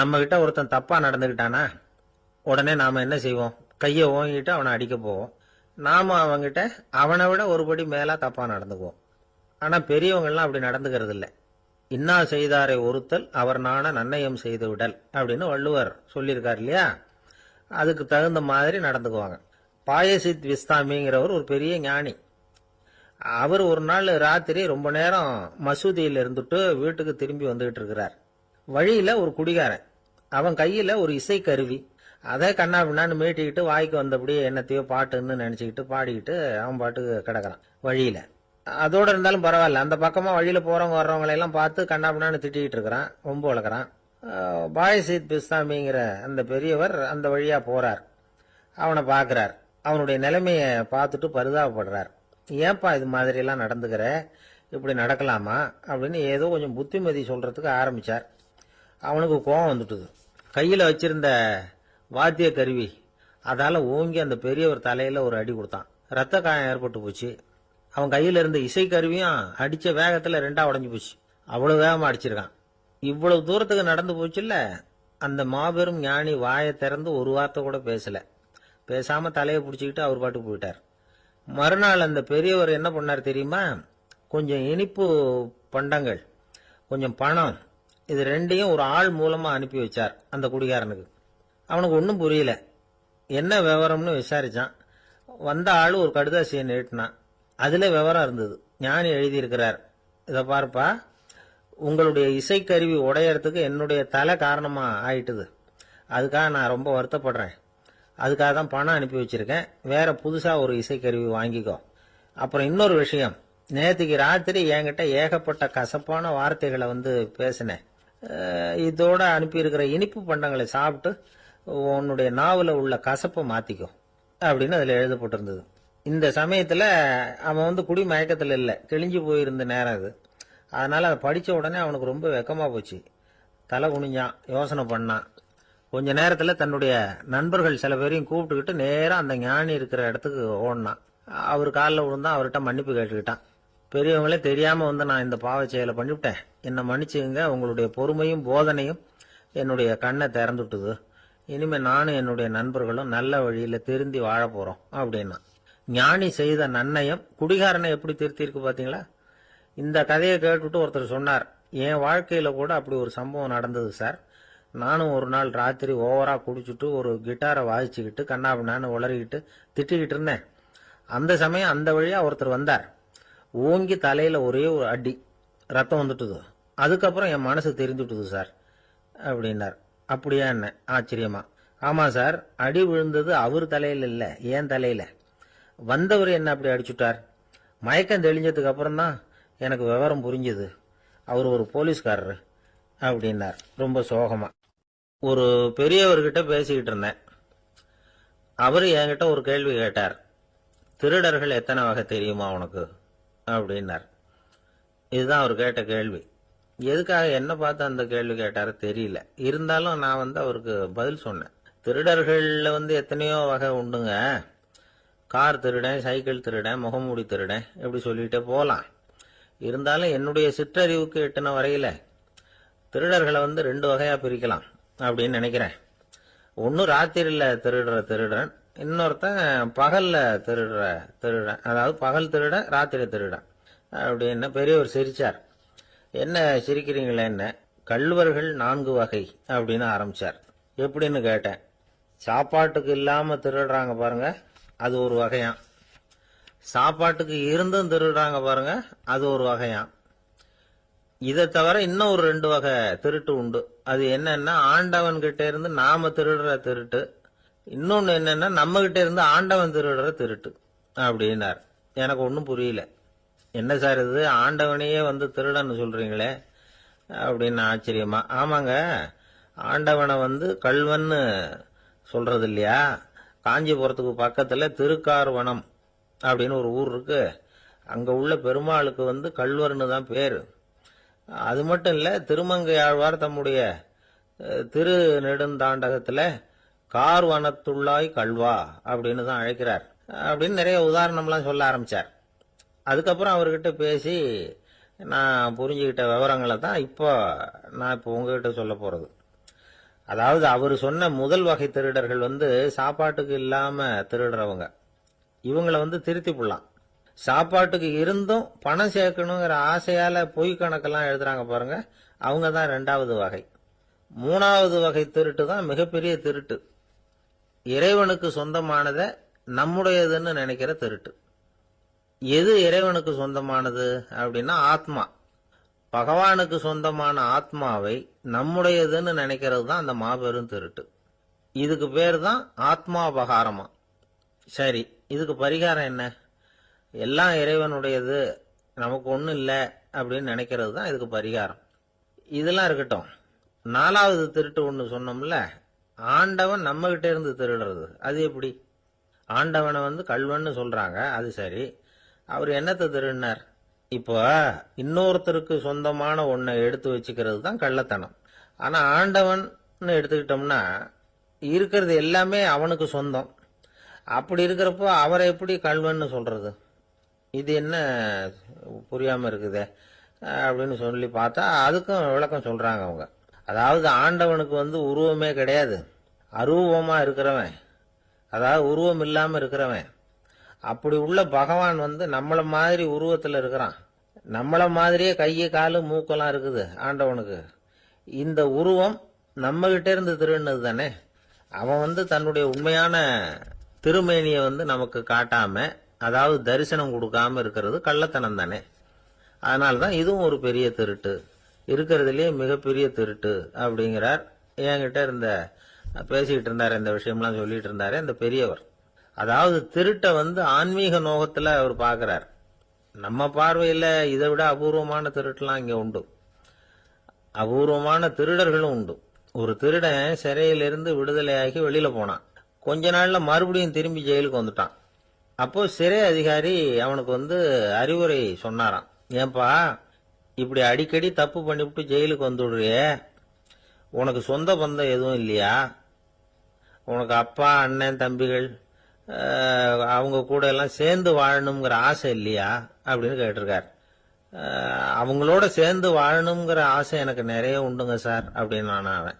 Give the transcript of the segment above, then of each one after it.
நம்ம கிட்ட ஒருத்தன் தப்பா நடந்துக்கிட்டானா உடனே நாம என்ன செய்வோம்? கையை ஓங்கிட்டு அவனை அடிக்க போவோம். நாம அவங்கிட்ட அவனை விட ஒருபடி மேலா தப்பா நடந்துக்குவோம். ஆனா பெரியவங்கள்லாம் அப்படி நடந்துக்கிறது இல்ல. இன்னா செய்தாரை ஒருத்தல் அவர் நாண நன்னயம் செய்து விடல் அப்படின்னு வள்ளுவர் சொல்லியிருக்காரு இல்லையா? அதுக்கு தகுந்த மாதிரி நடந்துக்குவாங்க. பாயசித் விஸ்தாமிங்கிறவர் ஒரு பெரிய ஞானி. அவர் ஒரு நாள் ராத்திரி ரொம்ப நேரம் மசூதியில் இருந்துட்டு வீட்டுக்கு திரும்பி வந்துகிட்டு இருக்கிறார். வழியில ஒரு குடிகாரன், அவன் கையில ஒரு இசை கருவி, அதை கண்ணா பின்னான்னு மீட்டிக்கிட்டு வாய்க்கு வந்தபடியே என்னத்தையோ பாட்டுன்னு நினைச்சுக்கிட்டு பாடிக்கிட்டு அவன் பாட்டுக்கு கிடக்குறான் வழியில. அதோட இருந்தாலும் பரவாயில்ல, அந்த பக்கமா வழியில போறவங்க வர்றவங்களை எல்லாம் பார்த்து கண்ணா பின்னான்னு திட்டிக்கிட்டு இருக்கிறான், ரொம்ப வளர்க்குறான். பாயசித் பிஸ்தாமிங்கிற அந்த பெரியவர் அந்த வழியா போறார். அவனை பார்க்கிறார். அவனுடைய நிலைமைய பார்த்துட்டு பரிதாபப்படுறார். ஏன்பா இது மாதிரி எல்லாம் நடந்துக்கிற, இப்படி நடக்கலாமா அப்படின்னு ஏதோ கொஞ்சம் புத்திமதி சொல்றதுக்கு ஆரம்பிச்சார். அவனுக்கு கோபம் வந்துட்டுது. கையில வச்சிருந்த வாத்திய கருவி அதால ஓங்கி அந்த பெரியவர் தலையில ஒரு அடி கொடுத்தான். ரத்த காயம் ஏற்பட்டு போச்சு. அவன் கையில இருந்த இசை கருவியும் அடிச்ச வேகத்துல ரெண்டா உடஞ்சு போச்சு. அவ்வளவு வேகமா அடிச்சிருக்கான். இவ்வளவு தூரத்துக்கு நடந்து போச்சுல்ல, அந்த மாபெரும் ஞானி வாயை திறந்து ஒரு வார்த்தை கூட பேசல. பேசாம தலையை பிடிச்சிக்கிட்டு அவர் பாட்டுக்கு போயிட்டார். மறுநாள் அந்த பெரியவர் என்ன பண்ணார் தெரியுமா? கொஞ்சம் இனிப்பு பண்டங்கள், கொஞ்சம் பணம், இது ரெண்டையும் ஒரு ஆள் மூலமா அனுப்பி வச்சார் அந்த குடிகாரனுக்கு. அவனுக்கு ஒன்றும் புரியல. என்ன விவரம்னு விசாரிச்சான். வந்த ஆளு ஒரு கடுதாசியை நீட்டினான். அதுல விவரம் இருந்தது. ஞானி எழுதியிருக்கிறார், இதை பார்ப்பா, உங்களுடைய இசைக்கருவி உடையறதுக்கு என்னுடைய தலை காரணமா ஆயிட்டுது. அதுக்காக நான் ரொம்ப வருத்தப்படுறேன். அதுக்காக தான் பணம் அனுப்பி வச்சிருக்கேன். வேற புதுசா ஒரு இசைக்கருவி வாங்கிக்கோ. அப்புறம் இன்னொரு விஷயம், நேற்றுக்கு ராத்திரி என்கிட்ட ஏகப்பட்ட கசப்பான வார்த்தைகளை பேசினேன். இதோட அனுப்பியிருக்கிற இனிப்பு பண்டங்களை சாப்பிட்டு உன்னுடைய நாவல உள்ள கசப்பை மாத்திக்கோ அப்படின்னு அதுல எழுதப்பட்டிருந்தது. இந்த சமயத்துல அவன் குடி மயக்கத்துல இல்ல, கிழிஞ்சு போயிருந்த நேரம் அது. அதனால அதை படிச்ச உடனே அவனுக்கு ரொம்ப வெக்கமா போச்சு. தலை குனிஞ்சான், யோசனை பண்ணான். கொஞ்ச நேரத்துல தன்னுடைய நண்பர்கள் சில பேரையும் கூப்பிட்டுக்கிட்டு நேரம் அந்த ஞானி இருக்கிற இடத்துக்கு ஓடினான். அவர் காலில் விழுந்தான். அவர்கிட்ட மன்னிப்பு கேட்டுக்கிட்டான். பெரியவங்களே தெரியாம நான் இந்த பாவ செயலை பண்ணிவிட்டேன், என்னை மன்னிச்சுங்க. உங்களுடைய பொறுமையும் போதனையும் என்னுடைய கண்ணை திறந்துட்டுது. இனிமே நானும் என்னுடைய நண்பர்களும் நல்ல வழியில திருந்தி வாழ போறோம் அப்படின்னா. ஞானி செய்த நன்னயம் குடிகாரனை எப்படி திருத்திருக்கு பாத்தீங்களா? இந்த கதையை கேட்டுட்டு ஒருத்தர் சொன்னார், என் வாழ்க்கையில கூட அப்படி ஒரு சம்பவம் நடந்தது சார். நானும் ஒரு நாள் ராத்திரி ஓவரா குடிச்சுட்டு ஒரு கிட்டாரை வாசிச்சுக்கிட்டு கண்ணாபின்னான்னு உளறிக்கிட்டு திட்டிக்கிட்டு இருந்தேன். அந்த சமயம் அந்த வழியா ஒருத்தர் வந்தார். ஓங்கி தலையில ஒரே ஒரு அடி, ரத்தம் வந்துட்டுது. அதுக்கப்புறம் என் மனசு தெரிஞ்சுட்டுது சார் அப்படின்னார். அப்படியா என்ன ஆச்சரியமா? ஆமா சார், அடி விழுந்தது அவர் தலையில இல்ல, என் தலையில. வந்தவர் என்ன அப்படி அடிச்சுட்டார். மயக்கம் தெளிஞ்சதுக்கு அப்புறம் தான் எனக்கு விவரம் புரிஞ்சது. அவர் ஒரு போலீஸ்காரரு அப்படின்னார் ரொம்ப சோகமா. ஒரு பெரியவர்கிட்ட பேசிக்கிட்டு இருந்தேன். அவரு என்கிட்ட ஒரு கேள்வி கேட்டார். திருடர்கள் எத்தனை வகை தெரியுமா உனக்கு அப்படின்னார். இதுதான் அவர் கேட்ட கேள்வி. எதுக்காக என்ன பார்த்து அந்த கேள்வி கேட்டாரு தெரியல. இருந்தாலும் நான் அவருக்கு பதில் சொன்னேன். திருடர்கள்ல எத்தனையோ வகை உண்டுங்க. கார் திருடன், சைக்கிள் திருடன், முகமூடி திருடன், எப்படி சொல்லிட்டே போலாம். இருந்தாலும் என்னுடைய சிற்றறிவுக்கு எட்டின வரையில திருடர்களை 2 வகையா பிரிக்கலாம் அப்படின்னு நினைக்கிறேன். ஒன்னு ராத்திரில திருடுற திருடன், இன்னொருத்தன் பகல்ல திருடுற திருடன். அதாவது பகல் திருடன், ராத்திரி திருடன் அப்படின்னு பெரியவர் சிரிச்சார். என்ன சிரிக்கிறீங்களே என்ன? கள்வர்கள் 4 வகை அப்படின்னு ஆரம்பிச்சார். எப்படின்னு கேட்டேன். சாப்பாட்டுக்கு இல்லாம திருடுறாங்க பாருங்க, அது ஒரு வகையாம். சாப்பாட்டுக்கு இருந்தும் திருடுறாங்க பாருங்க, அது ஒரு வகையாம். இதை தவிர இன்னும் ஒரு 2 வகை திருட்டு உண்டு. அது என்னன்னா, ஆண்டவன் கிட்ட இருந்து நாம திருடுற திருட்டு. இன்னொன்னு என்னன்னா, நம்ம கிட்ட இருந்து ஆண்டவன் திருடுற திருட்டு அப்படின்னார். எனக்கு ஒன்னும் புரியல. என்ன சார் இது, ஆண்டவனையே திருடன்னு சொல்றீங்களே அப்படின்னு ஆச்சரியமா. ஆமாங்க, ஆண்டவனை கள்வன்னு சொல்றது இல்லையா? காஞ்சிபுரத்துக்கு பக்கத்துல திருக்கார்வனம் அப்படின்னு ஒரு ஊர் இருக்கு. அங்க உள்ள பெருமாளுக்கு கள்வர்னு தான் பேரு. அது மட்டும் இல்ல, திருமங்கையாழ்வார் தம்முடைய திரு நெடுந்தாண்டகத்துல கார்வனத்துள்ளாய் கல்வா அப்படின்னு தான் அழைக்கிறார் அப்படின்னு நிறைய உதாரணம்லாம் சொல்ல ஆரம்பிச்சார். அதுக்கப்புறம் அவர்கிட்ட பேசி நான் புரிஞ்சுக்கிட்ட விவரங்களை தான் நான் இப்போ உங்ககிட்ட சொல்ல போறது. அதாவது அவர் சொன்ன முதல் வகை திருடர்கள் சாப்பாட்டுக்கு இல்லாம திருடுறவங்க. இவங்கள திருத்தி போடலாம். சாப்பாட்டுக்கு இருந்தும் பணம் சேர்க்கணுங்கிற ஆசையால பொய் கணக்கெல்லாம் எழுதுறாங்க பாருங்க, அவங்க தான் 2வது வகை. 3வது வகை திருட்டு தான் மிகப்பெரிய திருட்டு. இறைவனுக்கு சொந்தமானதை நம்முடையதுன்னு நினைக்கிற திருட்டு. எது இறைவனுக்கு சொந்தமானது அப்படின்னா ஆத்மா. பகவானுக்கு சொந்தமான ஆத்மாவை நம்முடையதுன்னு நினைக்கிறது தான் அந்த மாபெரும் திருட்டு. இதுக்கு பேர் தான் ஆத்மாபகாரமா. சரி, இதுக்கு பரிகாரம் என்ன? எல்லாம் இறைவனுடையது, நமக்கு ஒன்றும் இல்லை அப்படின்னு நினைக்கிறது தான் இதுக்கு பரிகாரம். இதெல்லாம் இருக்கட்டும். 4வது திருட்டு ஒன்று சொன்னோம்ல, ஆண்டவன் நம்ம கிட்ட இருந்து திருடுறது. அது எப்படி? ஆண்டவனை கள்வன்னு சொல்றாங்க, அது சரி. அவர் என்னத்தை திருடினார்? இப்போ இன்னொருத்தருக்கு சொந்தமான ஒன்றை எடுத்து வச்சுக்கிறது தான் கள்ளத்தனம். ஆனா ஆண்டவன் எடுத்துக்கிட்டோம்னா இருக்கிறது எல்லாமே அவனுக்கு சொந்தம். அப்படி இருக்கிறப்போ அவரை எப்படி கள்வன்னு சொல்றது? இது என்ன புரியாம இருக்குதே அப்படின்னு சொல்லி பார்த்தா அதுக்கும் விளக்கம் சொல்றாங்க அவங்க. அதாவது ஆண்டவனுக்கு உருவமே கிடையாது, அரூபமா இருக்கிறவன், அதாவது உருவம் இல்லாம இருக்கிறவன். அப்படி உள்ள பகவான் நம்மள மாதிரி உருவத்துல இருக்கிறான். நம்மள மாதிரியே கையை காலு மூக்கெல்லாம் இருக்குது ஆண்டவனுக்கு. இந்த உருவம் நம்ம கிட்ட இருந்து திருடினது தானே. அவன் தன்னுடைய உண்மையான திருமேனியை நமக்கு காட்டாம, அதாவது தரிசனம் கொடுக்காம இருக்கிறது கள்ளத்தனம் தானே. அதனால்தான் இதுவும் ஒரு பெரிய திருட்டு, இருக்கிறதுலயே மிகப்பெரிய திருட்டு அப்படிங்கிறார். என்கிட்ட பேசிக்கிட்டு இருந்தாரு, இந்த விஷயம்லாம் சொல்லிட்டு இருந்தாரு இந்த பெரியவர். அதாவது திருட்ட ஆன்மீக நோகத்துல அவர் பார்க்கிறார். நம்ம பார்வையில இதை விட அபூர்வமான திருட்டுலாம் இங்க உண்டு, அபூர்வமான திருடர்களும் உண்டு. ஒரு திருடன் சிறையிலிருந்து விடுதலையாகி வெளியில போனான். கொஞ்ச நாள்ல மறுபடியும் திரும்பி ஜெயிலுக்கு வந்துட்டான். அப்போ சிறை அதிகாரி அவனுக்கு அறிவுரை சொன்னாராம். ஏன்பா இப்படி அடிக்கடி தப்பு பண்ணிவிட்டு ஜெயிலுக்கு வந்துடுறியே, உனக்கு சொந்த பந்தம் எதுவும் இல்லையா? உனக்கு அப்பா அண்ணன் தம்பிகள் அவங்க கூட எல்லாம் சேர்ந்து வாழணுங்கிற ஆசை இல்லையா அப்படின்னு கேட்டிருக்கார். அவங்களோட சேர்ந்து வாழணுங்கிற ஆசை எனக்கு நிறைய உண்டுங்க சார் அப்படின்னு அவன்.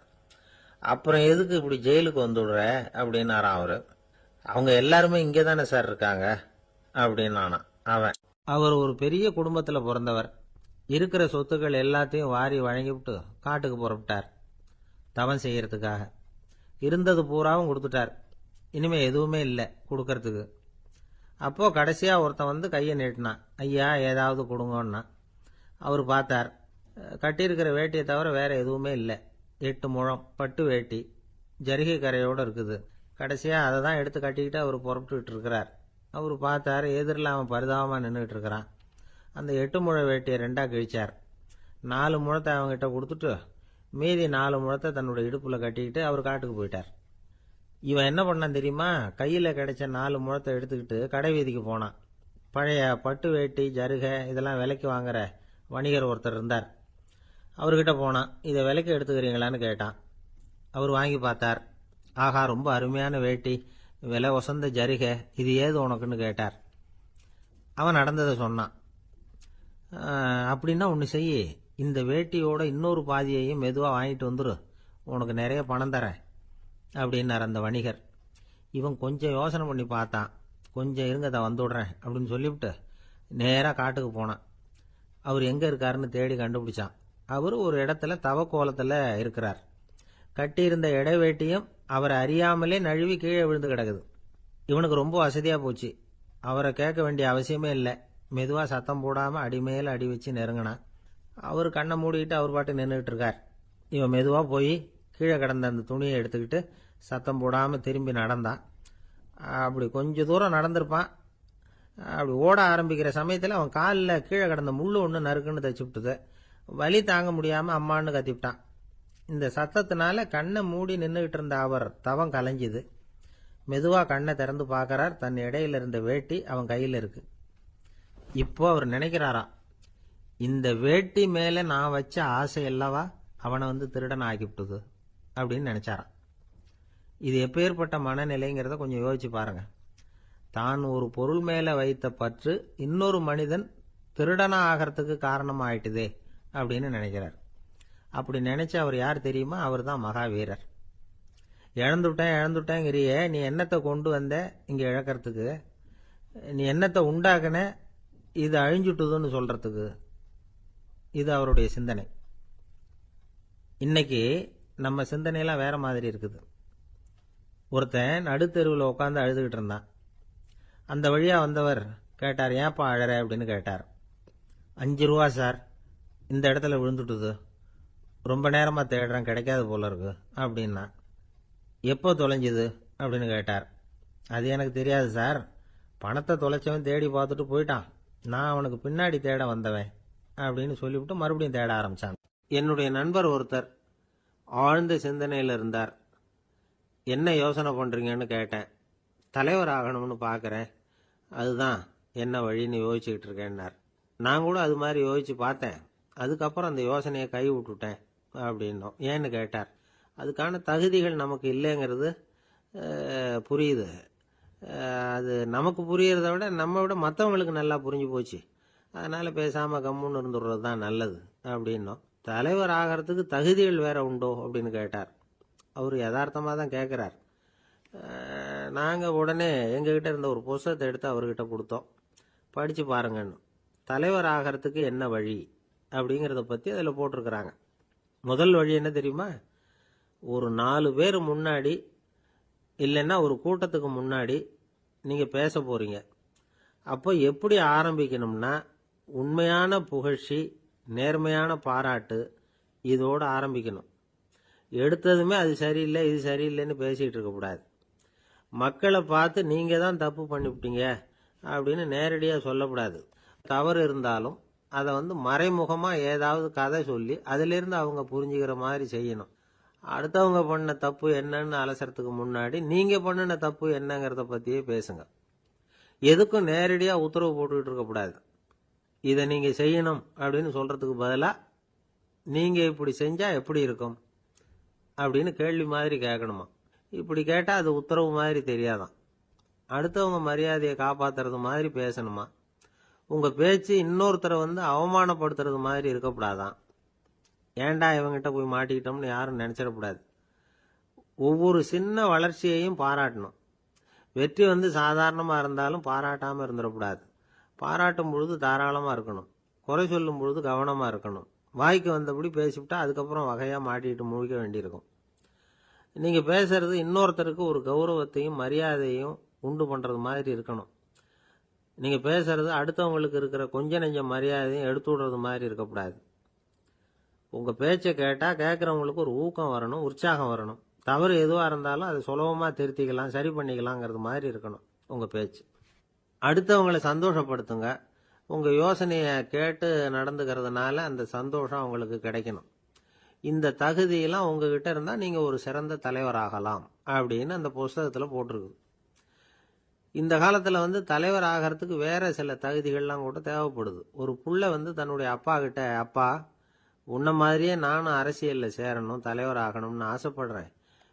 அப்புறம் எதுக்கு இப்படி ஜெயிலுக்கு வந்துடுற அப்படின்னாரான் அவரு. அவங்க எல்லாருமே இங்கே தானே சார் இருக்காங்க அப்படின்னு அவன். அவர் ஒரு பெரிய குடும்பத்துல பிறந்தவர். இருக்கிற சொத்துக்கள் எல்லாத்தையும் வாரி வழங்கிவிட்டு காட்டுக்கு புறப்பட்டார் தவம் செய்யறதுக்காக. இருந்தது பூராவும் கொடுத்துட்டார், இனிமே எதுவுமே இல்லை கொடுக்கறதுக்கு. அப்போ கடைசியா ஒருத்தன் கையை நீட்டினான். ஐயா ஏதாவது கொடுங்கன்னா. அவர் பார்த்தார், கட்டியிருக்கிற வேட்டியை தவிர வேற எதுவுமே இல்லை. 8 முழம் பட்டு வேட்டி, ஜரிகை கரையோடு இருக்குது. கடைசியா அதை தான் எடுத்து கட்டிக்கிட்டு அவர் புறப்பட்டுக்கிட்டு இருக்கிறார். அவர் பார்த்தார், எதிரில் அவன் பரிதாபமா நின்றுட்டு இருக்கிறான். அந்த 8 முழ வேட்டியை 2ஆ கிழிச்சார். 4 முழத்தை அவங்ககிட்ட கொடுத்துட்டு மீதி 4 முழத்தை தன்னுடைய இடுப்புல கட்டிக்கிட்டு அவர் காட்டுக்கு போயிட்டார். இவன் என்ன பண்ணான் தெரியுமா? கையில கிடைச்ச 4 முழத்தை எடுத்துக்கிட்டு கடை வீதிக்கு போனான். பழைய பட்டு வேட்டி ஜருகை இதெல்லாம் விலைக்கு வாங்குற வணிகர் ஒருத்தர் இருந்தார். அவர்கிட்ட போனான். இதை விலைக்கு எடுத்துக்கிறீங்களான்னு கேட்டான். அவர் வாங்கி பார்த்தார். ஆகா, ரொம்ப அருமையான வேட்டி, விலை வசந்த ஜருகை, இது ஏது உனக்குன்னு கேட்டார். அவன் நடந்ததை சொன்னான். அப்படின்னா ஒன்று செய்யி, இந்த வேட்டியோட இன்னொரு பாதியையும் மெதுவாக வாங்கிட்டு வந்துரு, உனக்கு நிறைய பணம் தரேன் அப்படின்னார் அந்த வணிகர். இவன் கொஞ்சம் யோசனை பண்ணி பார்த்தான். கொஞ்சம் இருங்க, அதை வந்துவிடுறேன் அப்படின்னு சொல்லிவிட்டு நேராக காட்டுக்கு போனான். அவர் எங்கே இருக்காருன்னு தேடி கண்டுபிடிச்சான். அவர் ஒரு இடத்துல தவக்கோலத்தில் இருக்கிறார். கட்டியிருந்த இடைவேட்டியும் அவரை அறியாமலே நழுவி கீழே விழுந்து கிடக்குது. இவனுக்கு ரொம்ப வசதியாக போச்சு. அவரை கேட்க வேண்டிய அவசியமே இல்லை. மெதுவாக சத்தம் போடாமல் அடிமேல அடி வச்சு நெருங்கினான். அவர் கண்ணை மூடிக்கிட்டு அவர் பாட்டு நின்றுக்கிட்டு இருக்கார். இவன் மெதுவாக போய் கீழே கிடந்த அந்த துணியை எடுத்துக்கிட்டு சத்தம் போடாமல் திரும்பி நடந்தான். அப்படி கொஞ்சம் தூரம் நடந்திருப்பான். அப்படி ஓட ஆரம்பிக்கிற சமயத்தில் அவன் காலில் கீழே கிடந்த முள்ளு ஒன்று நறுக்குன்னு தைச்சு விட்டுது. வலி தாங்க முடியாமல் அம்மான்னு கத்திவிட்டான். இந்த சத்தத்தினால கண்ணை மூடி நின்றுகிட்டு இருந்த அவர் தவம் கலைஞ்சுது. மெதுவாக கண்ணை திறந்து பார்க்கறார். தன் இடையில இருந்த வேட்டி அவன் கையில் இருக்கு. இப்போ அவர் நினைக்கிறாராம், இந்த வேட்டி மேலே நான் வச்ச ஆசை அல்லவா அவனை திருடன் ஆக்கிவிட்டுது அப்படின்னு நினைச்சாராம். இது எப்பேற்பட்ட மனநிலைங்கிறத கொஞ்சம் யோசிச்சு பாருங்க. தான் ஒரு பொருள் மேல வைத்த பற்று இன்னொரு மனிதன் திருடனா ஆகிறதுக்கு காரணம் ஆயிட்டுதே அப்படின்னு நினைக்கிறார். அப்படி நினைச்ச அவர் யார் தெரியுமா? அவர் தான் மகாவீரர். இழந்துட்டேங்கிறியே, நீ என்னத்தை கொண்டு வந்த இங்க இழக்கிறதுக்கு? நீ என்னத்தை உண்டாக்குன இது அழிஞ்சுட்டுதுன்னு சொல்றதுக்கு? இது அவருடைய சிந்தனை. இன்னைக்கு நம்ம சிந்தனையெல்லாம் வேற மாதிரி இருக்குது. ஒருத்தன் நடுத்தெருவில் உட்காந்து அழுதுகிட்டு இருந்தான். அந்த வழியா வந்தவர் கேட்டார், ஏன்பா அழற அப்படின்னு கேட்டார். 5 ரூபா சார், இந்த இடத்துல விழுந்துட்டுது, ரொம்ப நேரமா தேடுறேன், கிடைக்காது போல இருக்கு அப்படின்னா. எப்போ தொலைஞ்சுது அப்படின்னு கேட்டார். அது எனக்கு தெரியாது சார், பணத்தை தொலைச்சவன் தேடி பார்த்துட்டு போயிட்டான், நான் அவனுக்கு பின்னாடி தேட வந்தவன் அப்படின்னு சொல்லிவிட்டு மறுபடியும் தேட ஆரம்பிச்சான். என்னுடைய நண்பர் ஒருத்தர் ஆழ்ந்த சிந்தனையில் இருந்தார். என்ன யோசனை பண்றீங்கன்னு கேட்டேன். தலைவர் ஆகணும்னு பார்க்குறேன், அதுதான் என்ன வழின்னு யோசிச்சுக்கிட்டு இருக்கேன்னார். நான் கூட அது மாதிரி யோசிச்சு பார்த்தேன், அதுக்கப்புறம் அந்த யோசனையை கை விட்டுட்டேன் அப்படின்னோம். ஏன்னு கேட்டார். அதுக்கான தகுதிகள் நமக்கு இல்லைங்கிறது புரியுது. அது நமக்கு புரியறத விட நம்ம விட மற்றவங்களுக்கு நல்லா புரிஞ்சு போச்சு, அதனால பேசாம கம்முன்னு இருந்துடுறது தான் நல்லது அப்படின்னோம். தலைவர் ஆகிறதுக்கு தகுதிகள் வேற உண்டோ அப்படின்னு கேட்டார். அவர் யதார்த்தமாக தான் கேட்குறார். நாங்கள் உடனே எங்ககிட்ட இருந்த ஒரு புஸ்தகத்தை எடுத்து அவர்கிட்ட கொடுத்தோம், படித்து பாருங்கன்னு. தலைவர் ஆகிறதுக்கு என்ன வழி அப்படிங்கிறத பற்றி அதில் போட்டிருக்கிறாங்க. முதல் வழி என்ன தெரியுமா? ஒரு 4 பேர் முன்னாடி இல்லைன்னா ஒரு கூட்டத்துக்கு முன்னாடி நீங்கள் பேச போகிறீங்க. அப்போ எப்படி ஆரம்பிக்கணும்னா, உண்மையான புகழ்ச்சி, நேர்மையான பாராட்டு, இதோடு ஆரம்பிக்கணும். எடுத்ததுமே அது சரியில்லை இது சரியில்லைன்னு பேசிகிட்டு இருக்கக்கூடாது. மக்களை பார்த்து நீங்கள் தான் தப்பு பண்ணிவிட்டீங்க அப்படின்னு நேரடியாக சொல்லக்கூடாது. தவறு இருந்தாலும் அதை மறைமுகமாக ஏதாவது கதை சொல்லி அதிலிருந்து அவங்க புரிஞ்சுக்கிற மாதிரி செய்யணும். அடுத்தவங்க பண்ண தப்பு என்னன்னு அலசறதுக்கு முன்னாடி நீங்கள் பண்ணின தப்பு என்னங்கிறத பற்றியே பேசுங்க. எதுக்கும் நேரடியாக உத்தரவு போட்டுக்கிட்டு இருக்கக்கூடாது. இதை நீங்கள் செய்யணும் அப்படின்னு சொல்கிறதுக்கு பதிலாக நீங்கள் இப்படி செஞ்சால் எப்படி இருக்கும் அப்படின்னு கேள்வி மாதிரி கேட்கணுமா. இப்படி கேட்டால் அது உத்தரவு மாதிரி தெரியாதான். அடுத்தவங்க மரியாதையை காப்பாற்றுறது மாதிரி பேசணுமா. உங்கள் பேச்சு இன்னொருத்தரை அவமானப்படுத்துறது மாதிரி இருக்கக்கூடாதான். ஏண்டா இவங்கிட்ட போய் மாட்டிக்கிட்டோம்னு யாரும் நினச்சிடக்கூடாது. ஒவ்வொரு சின்ன வளர்ச்சியையும் பாராட்டணும். வெற்றி சாதாரணமாக இருந்தாலும் பாராட்டாமல் இருந்துடக்கூடாது. பாராட்டும் பொழுது தாராளமாக இருக்கணும், குறை சொல்லும் பொழுது கவனமாக இருக்கணும். வாய்க்கு வந்தபடி பேசிவிட்டா அதுக்கப்புறம் வகையாக மாட்டிக்கிட்டு முழிக்க வேண்டியிருக்கும். நீங்கள் பேசுறது இன்னொருத்தருக்கு ஒரு கௌரவத்தையும் மரியாதையும் உண்டு பண்ணுறது மாதிரி இருக்கணும். நீங்கள் பேசுறது அடுத்தவங்களுக்கு இருக்கிற கொஞ்ச நெஞ்ச மரியாதையும் எடுத்து விடுறது மாதிரி இருக்கக்கூடாது. உங்கள் பேச்சை கேட்டால் கேட்குறவங்களுக்கு ஒரு ஊக்கம் வரணும், உற்சாகம் வரணும். தவறு எதுவாக இருந்தாலும் அதை சுலபமாக திருத்திக்கலாம், சரி பண்ணிக்கலாங்கிறது மாதிரி இருக்கணும் உங்கள் பேச்சு. அடுத்தவங்களை சந்தோஷப்படுத்துங்க. உங்கள் யோசனையை கேட்டு நடந்துக்கிறதுனால அந்த சந்தோஷம் அவங்களுக்கு கிடைக்கணும். இந்த தகுதியெல்லாம் உங்ககிட்ட இருந்தால் நீங்கள் ஒரு சிறந்த தலைவராகலாம் அப்படின்னு அந்த புஸ்தகத்தில் போட்டிருக்கு. இந்த காலத்தில் தலைவர் ஆகிறதுக்கு வேற சில தகுதிகள்லாம் கூட தேவைப்படுது. ஒரு புள்ள தன்னுடைய அப்பா கிட்ட, அப்பா உன்ன மாதிரியே நானும் அரசியலில் சேரணும், தலைவர் ஆகணும்னு ஆசைப்படுறேன்,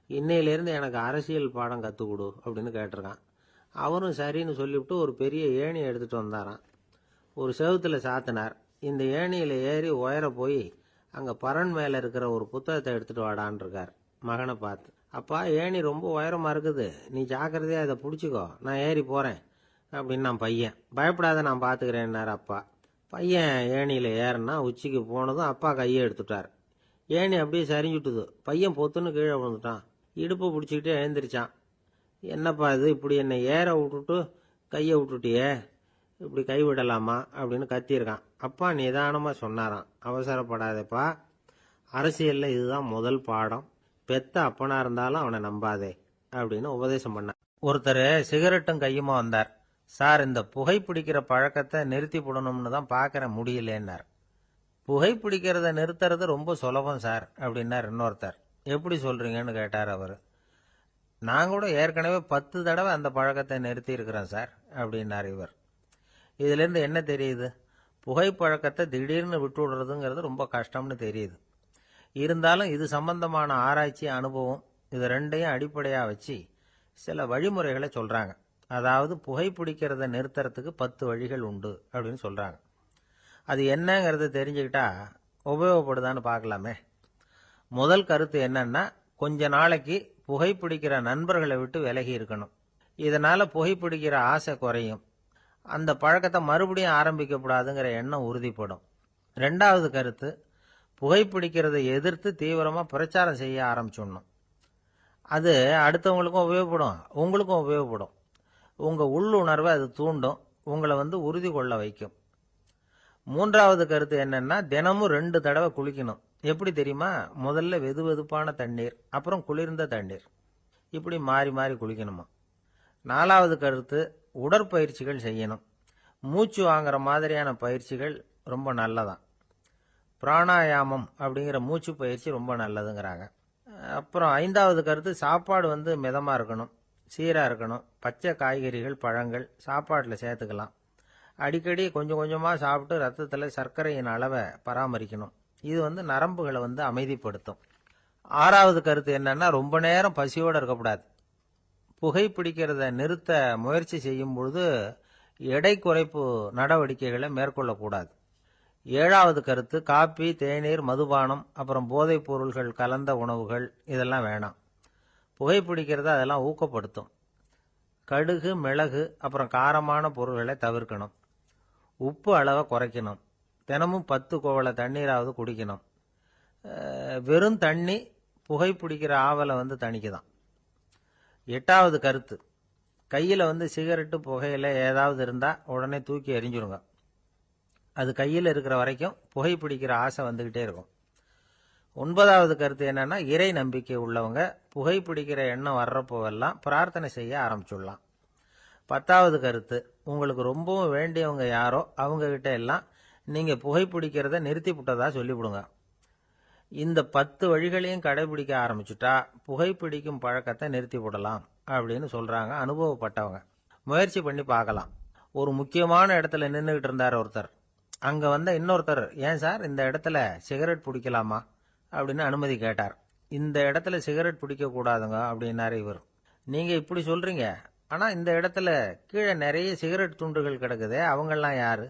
இன்னையிலேருந்து எனக்கு அரசியல் பாடம் கற்றுக் கொடு அப்படின்னு கேட்டிருக்கான். அவரும் சரின்னு சொல்லிவிட்டு ஒரு பெரிய ஏணியை எடுத்துகிட்டு வந்தாராம். ஒரு செவுத்தில் சாத்தினார். இந்த ஏணியில் ஏறி உயர போய் அங்கே பரன் மேலே இருக்கிற ஒரு புத்தகத்தை எடுத்துகிட்டு வாடான்னு இருக்கார். மகனை பார்த்து, அப்பா ஏணி ரொம்ப உயரமாக இருக்குது, நீ ஜாக்கிரதையாக அதை பிடிச்சிக்கோ, நான் ஏறி போகிறேன் அப்படின்னு. நான் பையன் பயப்படாத நான் பார்த்துக்கிறேன்னார் அப்பா. பையன் ஏணியில் ஏறினா உச்சிக்கு போனதும் அப்பா கையை எடுத்துட்டார். ஏணி அப்படியே சரிஞ்சுட்டுது. பையன் பொத்துன்னு கீழே விழுந்துட்டான். இடுப்பை பிடிச்சிக்கிட்டே எழுந்திரிச்சான். என்னப்பா இது, இப்படி என்னை ஏற விட்டுட்டு கையை விட்டுட்டியே, இப்படி கைவிடலாமா அப்படின்னு கத்தியிருக்கான். அப்பா நிதானமாக சொன்னாராம், அவசரப்படாதேப்பா, அரசியலில் இதுதான் முதல் பாடம், பெத்த அப்பனா இருந்தாலும் அவனை நம்பாதே அப்படின்னு உபதேசம் பண்ணான். ஒருத்தர் சிகரெட்டும் கையுமா வந்தார். சார், இந்த புகைப்பிடிக்கிற பழக்கத்தை நிறுத்தி போடணும்னு தான் பார்க்குறேன், முடியலேன்னார். புகைப்பிடிக்கிறத நிறுத்துறது ரொம்ப சுலபம் சார் அப்படின்னார் இன்னொருத்தர். எப்படி சொல்றீங்கன்னு கேட்டார் அவர். நான் கூட ஏற்கனவே 10 தடவை அந்த பழக்கத்தை நிறுத்தி இருக்கிறேன் சார் அப்படின்னார் இவர். இதுலேருந்து என்ன தெரியுது? புகைப்பழக்கத்தை திடீர்னு விட்டு விடுறதுங்கிறது ரொம்ப கஷ்டம்னு தெரியுது. இருந்தாலும் இது சம்பந்தமான ஆராய்ச்சி, அனுபவம், இது ரெண்டையும் அடிப்படையாக வச்சு சில வழிமுறைகளை சொல்கிறாங்க. அதாவது புகைப்பிடிக்கிறத நிறுத்துறதுக்கு 10 வழிகள் உண்டு அப்படின்னு சொல்கிறாங்க. அது என்னங்கிறத தெரிஞ்சுக்கிட்டா உபயோகப்படுதான்னு பார்க்கலாமே. முதல் கருத்து என்னன்னா, கொஞ்ச நாளைக்கு புகைப்பிடிக்கிற நண்பர்களை விட்டு விலகி இருக்கணும். இதனால புகைப்பிடிக்கிற ஆசை குறையும். அந்த பழக்கத்தை மறுபடியும் ஆரம்பிக்கப்படாதுங்கிற எண்ணம் உறுதிப்படும். ரெண்டாவது கருத்து, புகைப்பிடிக்கிறதை எதிர்த்து தீவிரமா பிரச்சாரம் செய்ய ஆரம்பிச்சிடணும். அது அடுத்தவங்களுக்கும் உபயோகப்படும், உங்களுக்கும் உபயோகப்படும். உங்க உள்ளுணர்வை அது தூண்டும், உங்களை உறுதி கொள்ள வைக்கும். மூன்றாவது கருத்து என்னன்னா, தினமும் 2 தடவை குளிக்கணும். எப்படி தெரியுமா? முதல்ல வெது வெதுப்பான தண்ணீர், அப்புறம் குளிர்ந்த தண்ணீர், இப்படி மாறி மாறி குளிக்கணுமா. நாலாவது கருத்து, உடற்பயிற்சிகள் செய்யணும். மூச்சு வாங்குற மாதிரியான பயிற்சிகள் ரொம்ப நல்லதான். பிராணாயாமம் அப்படிங்கிற மூச்சு பயிற்சி ரொம்ப நல்லதுங்கிறாங்க. அப்புறம் ஐந்தாவது கருத்து, சாப்பாடு மிதமா இருக்கணும், சீரா இருக்கணும். பச்சை காய்கறிகள், பழங்கள் சாப்பாட்டில் சேர்த்துக்கலாம். அடிக்கடி கொஞ்சம் கொஞ்சமாக சாப்பிட்டு ரத்தத்தில் சர்க்கரையின் அளவை பராமரிக்கணும். இது நரம்புகளை அமைதிப்படுத்தும். ஆறாவது கருத்து என்னன்னா, ரொம்ப நேரம் பசியோடு இருக்கக்கூடாது. புகைப்பிடிக்கிறத நிறுத்த முயற்சி செய்யும் பொழுது எடை குறைப்பு நடவடிக்கைகளை மேற்கொள்ளக்கூடாது. ஏழாவது கருத்து, காப்பி, தேநீர், மதுபானம், அப்புறம் போதைப் பொருள்கள் கலந்த உணவுகள் இதெல்லாம் வேணாம். புகைப்பிடிக்கிறத அதெல்லாம் ஊக்கப்படுத்தும். கடுகு, மிளகு, அப்புறம் காரமான பொருள்களை தவிர்க்கணும். உப்பு அளவை குறைக்கணும். தினமும் 10 குவளை தண்ணீராவது குடிக்கணும். வெறும் தண்ணி புகைப்பிடிக்கிற ஆவலை தணிக்குதான். எட்டாவது கருத்து, கையில் சிகரெட்டு, புகையில ஏதாவது இருந்தால் உடனே தூக்கி எறிஞ்சிருங்க. அது கையில் இருக்கிற வரைக்கும் புகைப்பிடிக்கிற ஆசை வந்துக்கிட்டே இருக்கும். ஒன்பதாவது கருத்து என்னன்னா, இறை நம்பிக்கை உள்ளவங்க புகைப்பிடிக்கிற எண்ணம் வர்றப்போவெல்லாம் பிரார்த்தனை செய்ய ஆரம்பிச்சுடலாம். 10வது கருத்து, உங்களுக்கு ரொம்பவும் வேண்டியவங்க யாரோ அவங்க கிட்ட எல்லாம் நீங்க புகைப்பிடிக்கிறத நிறுத்தி விட்டதா சொல்லிவிடுங்க. இந்த 10 வழிகளையும் கடைபிடிக்க ஆரம்பிச்சுட்டா புகைப்பிடிக்கும் பழக்கத்தை நிறுத்தி விடலாம் அப்படின்னு சொல்றாங்க அனுபவப்பட்டவங்க. முயற்சி பண்ணி பார்க்கலாம். ஒரு முக்கியமான இடத்துல நின்றுகிட்டு இருந்தார் ஒருத்தர். அங்க இன்னொருத்தர், ஏன் சார் இந்த இடத்துல சிகரெட் பிடிக்கலாமா அப்படின்னு அனுமதி கேட்டார். இந்த இடத்துல சிகரெட் பிடிக்க கூடாதுங்க அப்படின்னாரு இவர். நீங்க இப்படி சொல்றீங்க, ஆனா இந்த இடத்துல கீழே நிறைய சிகரெட் துண்டுகள் கிடக்குதே, அவங்கெல்லாம் யாரு?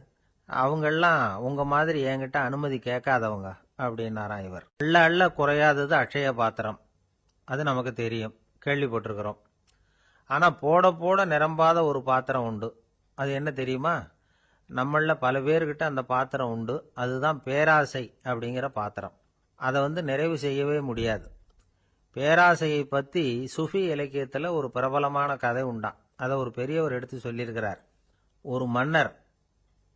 அவங்கெல்லாம் உங்க மாதிரி என்கிட்ட அனுமதி கேட்காதவங்க அப்படின்னாராம் இவர். அள்ள அள்ள குறையாதது அட்சய பாத்திரம், அது நமக்கு தெரியும், கேள்விப்பட்டிருக்கிறோம். ஆனா போட போட நிரம்பாத ஒரு பாத்திரம் உண்டு. அது என்ன தெரியுமா? நம்மள பல பேர்கிட்ட அந்த பாத்திரம் உண்டு. அதுதான் பேராசை அப்படிங்கிற பாத்திரம். அதை நிறைவு செய்யவே முடியாது. பேராசையை பத்தி சுஃபி இலக்கியத்துல ஒரு பிரபலமான கதை உண்டாம். அதை ஒரு பெரியவர் எடுத்து சொல்லியிருக்கிறார். ஒரு மன்னர்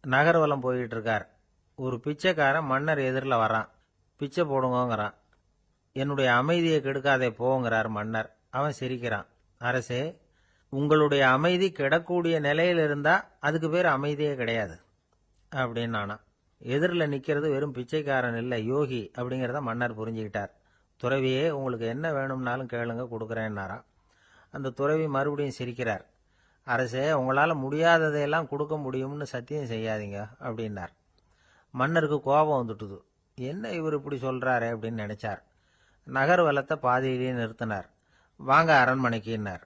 நகர்வலம் போயிட்டு இருக்கார். ஒரு பிச்சைக்காரன் மன்னர் எதிரில் வரான். பிச்சை போடுங்கிறான். என்னுடைய அமைதியை கெடுக்காதே போங்கிறார் மன்னர். அவன் சிரிக்கிறான். அரசே, உங்களுடைய அமைதி கெடக்கூடிய நிலையில் இருந்தா அதுக்கு பேர் அமைதியே கிடையாது அப்படின்னு நானா. எதிரில் நிக்கிறது வெறும் பிச்சைக்காரன் இல்லை, யோகி அப்படிங்கிறத மன்னர் புரிஞ்சுக்கிட்டார். துறவியே, உங்களுக்கு என்ன வேணும்னாலும் கேளுங்க, கொடுக்குறேன்னாரா. அந்த துறவி மறுபடியும் சிரிக்கிறார். அரசே, உங்களால் முடியாததையெல்லாம் கொடுக்க முடியும்னு சத்தியம் செய்யாதீங்க அப்படின்னார். மன்னருக்கு கோபம் வந்துட்டுது. என்ன இவர் இப்படி சொல்றாரு அப்படின்னு நினைச்சார். நகர்வலத்தை பாதியிலேயே நிறுத்தினார். வாங்க அரண்மனைக்குன்னார்.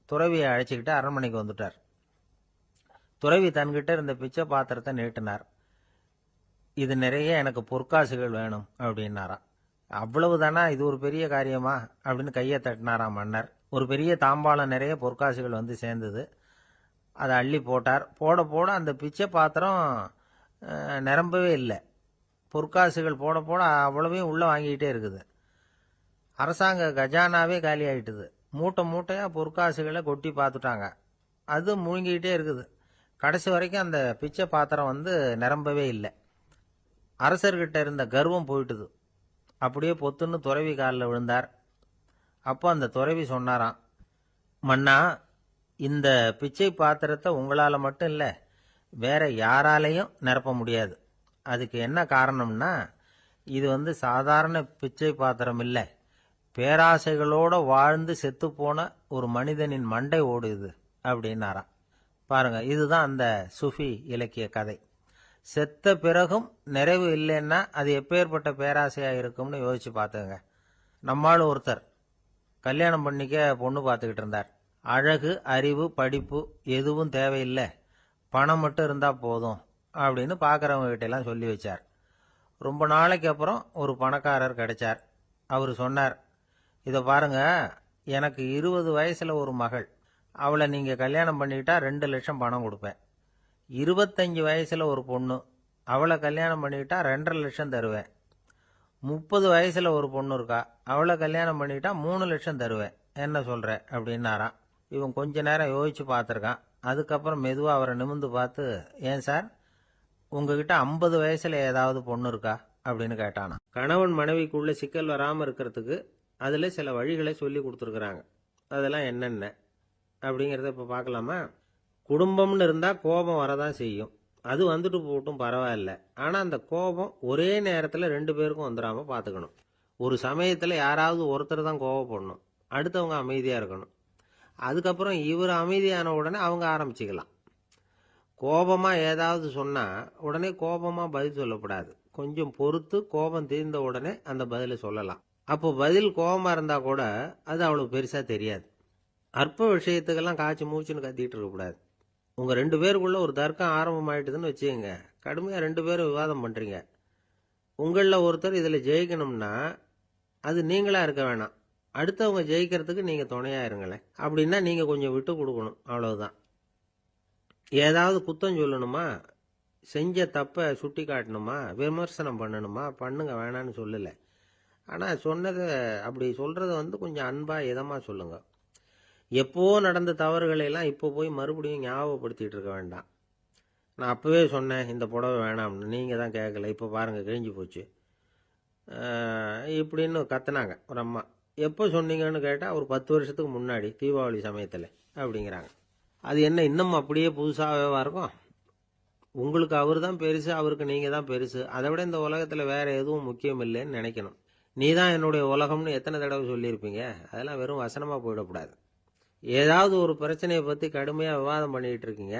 துறவியை அழைச்சிக்கிட்டு அரண்மனைக்கு வந்துட்டார். துறவி தன்கிட்ட இருந்த பிச்சை பாத்திரத்தை நீட்டினார். இது நிறைய எனக்கு பொற்காசுகள் வேணும் அப்படின்னாராம். அவ்வளவுதானா, இது ஒரு பெரிய காரியமா அப்படின்னு கையை தட்டினாராம் மன்னர். ஒரு பெரிய தாம்பாளம் நிறைய பொற்காசுகள் சேர்ந்தது. அதை அள்ளி போட்டார். போட போட அந்த பிச்சை பாத்திரம் நிரம்பவே இல்லை. பொற்காசுகள் போட போட அவ்வளவையும் உள்ள வாங்கிக்கிட்டே இருக்குது. அரசாங்க கஜானாவே காலி ஆயிட்டுது. மூட்டை மூட்டையா பொற்காசுகளை கொட்டி பார்த்துட்டாங்க. அது முழுங்கிக்கிட்டே இருக்குது. கடைசி வரைக்கும் அந்த பிச்சை பாத்திரம் நிரம்பவே இல்லை. அரசர்கிட்ட இருந்த கர்வம் போயிட்டுது. அப்படியே பொத்துன்னு துறவி காலில் விழுந்தார். அப்போ அந்த துறவி சொன்னாராம், மன்னா, இந்த பிச்சை பாத்திரத்தை உங்களால மட்டும் இல்லை, வேற யாராலையும் நிரப்ப முடியாது. அதுக்கு என்ன காரணம்னா, இது சாதாரண பிச்சை பாத்திரம் இல்லை, பேராசைகளோட வாழ்ந்து செத்துப்போன ஒரு மனிதனின் மண்டை ஓடுது அப்படின்னாராம். பாருங்க, இதுதான் அந்த சுஃபி இலக்கிய கதை. செத்த பிறகும் நிறைவு இல்லைன்னா அது எப்பேற்பட்ட பேராசையா இருக்கும்னு யோசிச்சு பார்த்துங்க. நம்மால் ஒருத்தர் கல்யாணம் பண்ணிக்க பொண்ணு பார்த்துக்கிட்டு இருந்தார். அழகு, அறிவு, படிப்பு எதுவும் தேவையில்லை, பணம் மட்டும் இருந்தா போதும் அப்படின்னு பார்க்குறவங்க கிட்ட எல்லாம் சொல்லி வச்சார். ரொம்ப நாளைக்கு அப்புறம் ஒரு பணக்காரர் கிடைச்சார். அவர் சொன்னார், இதை பாருங்க, எனக்கு 20 வயசுல ஒரு மகள், அவளை நீங்க கல்யாணம் பண்ணிட்டா 2 லட்சம் பணம் கொடுப்பேன். 25 வயசுல ஒரு பொண்ணு, அவளை கல்யாணம் பண்ணிட்டா 2.5 லட்சம் தருவேன். 30 வயசுல ஒரு பொண்ணு இருக்கா, அவளை கல்யாணம் பண்ணிட்டா 3 லட்சம் தருவேன். என்ன சொல்ற அப்படின்னாராம். இவன் கொஞ்ச நேரம் யோசிச்சு பார்த்துருக்கான். அதுக்கப்புறம் மெதுவா அவரை நிமிர்ந்து பார்த்து, ஏன் சார், உங்ககிட்ட 50 வயசுல ஏதாவது பொண்ணு இருக்கா அப்படின்னு கேட்டானா. கணவன் மனைவிக்குள்ள சிக்கல் வராம இருக்கிறதுக்கு அதுல சில வழிகளை சொல்லி கொடுத்துருக்குறாங்க. அதெல்லாம் என்னென்ன அப்படிங்கிறத இப்ப பார்க்கலாமா? குடும்பம்னு இருந்தா கோபம் வரதான் செய்யும். அது வந்துட்டு போட்டும் பரவாயில்ல. ஆனா அந்த கோபம் ஒரே நேரத்துல 2 பேருக்கும் வந்துடாம பாத்துக்கணும். ஒரு சமயத்துல யாராவது ஒருத்தர் தான் கோபப்படணும், அடுத்தவங்க அமைதியா இருக்கணும். அதுக்கப்புறம் இவர் அமைதியான உடனே அவங்க ஆரம்பிச்சுக்கலாம். கோபமா ஏதாவது சொன்னா உடனே கோபமா பதில் சொல்லக்கூடாது. கொஞ்சம் பொறுத்து கோபம் தீர்ந்த உடனே அந்த பதிலை சொல்லலாம். அப்போ பதில் கோபமா இருந்தா கூட அது அவ்வளவு பெருசா தெரியாது. அற்ப விஷயத்துக்கெல்லாம் காய்ச்சி மூச்சுன்னு கத்திட்டு இருக்கக்கூடாது. உங்க 2 பேருக்குள்ள ஒரு தர்க்கம் ஆரம்பமாயிட்டுதுன்னு வச்சுக்கோங்க. கடுமையா 2 பேரும் விவாதம் பண்றீங்க. உங்கள ஒருத்தர் இதுல ஜெயிக்கணும்னா அது நீங்களா இருக்க வேணாம், அடுத்தவங்க ஜெயிக்கிறதுக்கு நீங்க துணையா இருங்களேன். அப்படின்னா நீங்க கொஞ்சம் விட்டு கொடுக்கணும், அவ்வளவுதான். ஏதாவது குத்தம் சொல்லணுமா, செஞ்ச தப்ப சுட்டி காட்டணுமா, விமர்சனம் பண்ணணுமா, பண்ணுங்க, வேணான்னு சொல்லல. ஆனா சொன்னதை அப்படி சொல்றத கொஞ்சம் அன்பா இதமா சொல்லுங்க. எப்போ நடந்த தவறுகளை எல்லாம் இப்போ போய் மறுபடியும் ஞாபகப்படுத்திட்டு இருக்க வேண்டாம். நான் அப்பவே சொன்னேன் இந்த புடவை வேணாம்னு, நீங்க தான் கேட்கல, இப்போ பாருங்க கிழிஞ்சு போச்சு இப்படின்னு கத்துனாங்க ஒரு அம்மா. எப்போ சொன்னீங்கன்னு கேட்டா ஒரு 10 வருஷத்துக்கு முன்னாடி தீபாவளி சமயத்துல அப்படிங்கிறாங்க. அது என்ன இன்னும் அப்படியே புதுசாகவா இருக்கும்? உங்களுக்கு அவர் தான் பெருசு, அவருக்கு நீங்க தான் பெருசு. அதை விட இந்த உலகத்துல வேற எதுவும் முக்கியம் இல்லைன்னு நினைக்கணும். நீ தான் என்னுடைய உலகம்னு எத்தனை தடவை சொல்லியிருப்பீங்க? அதெல்லாம் வெறும் வசனமா போயிடக்கூடாது. ஏதாவது ஒரு பிரச்சனையை பத்தி கடுமையா விவாதம் பண்ணிட்டு இருக்கீங்க,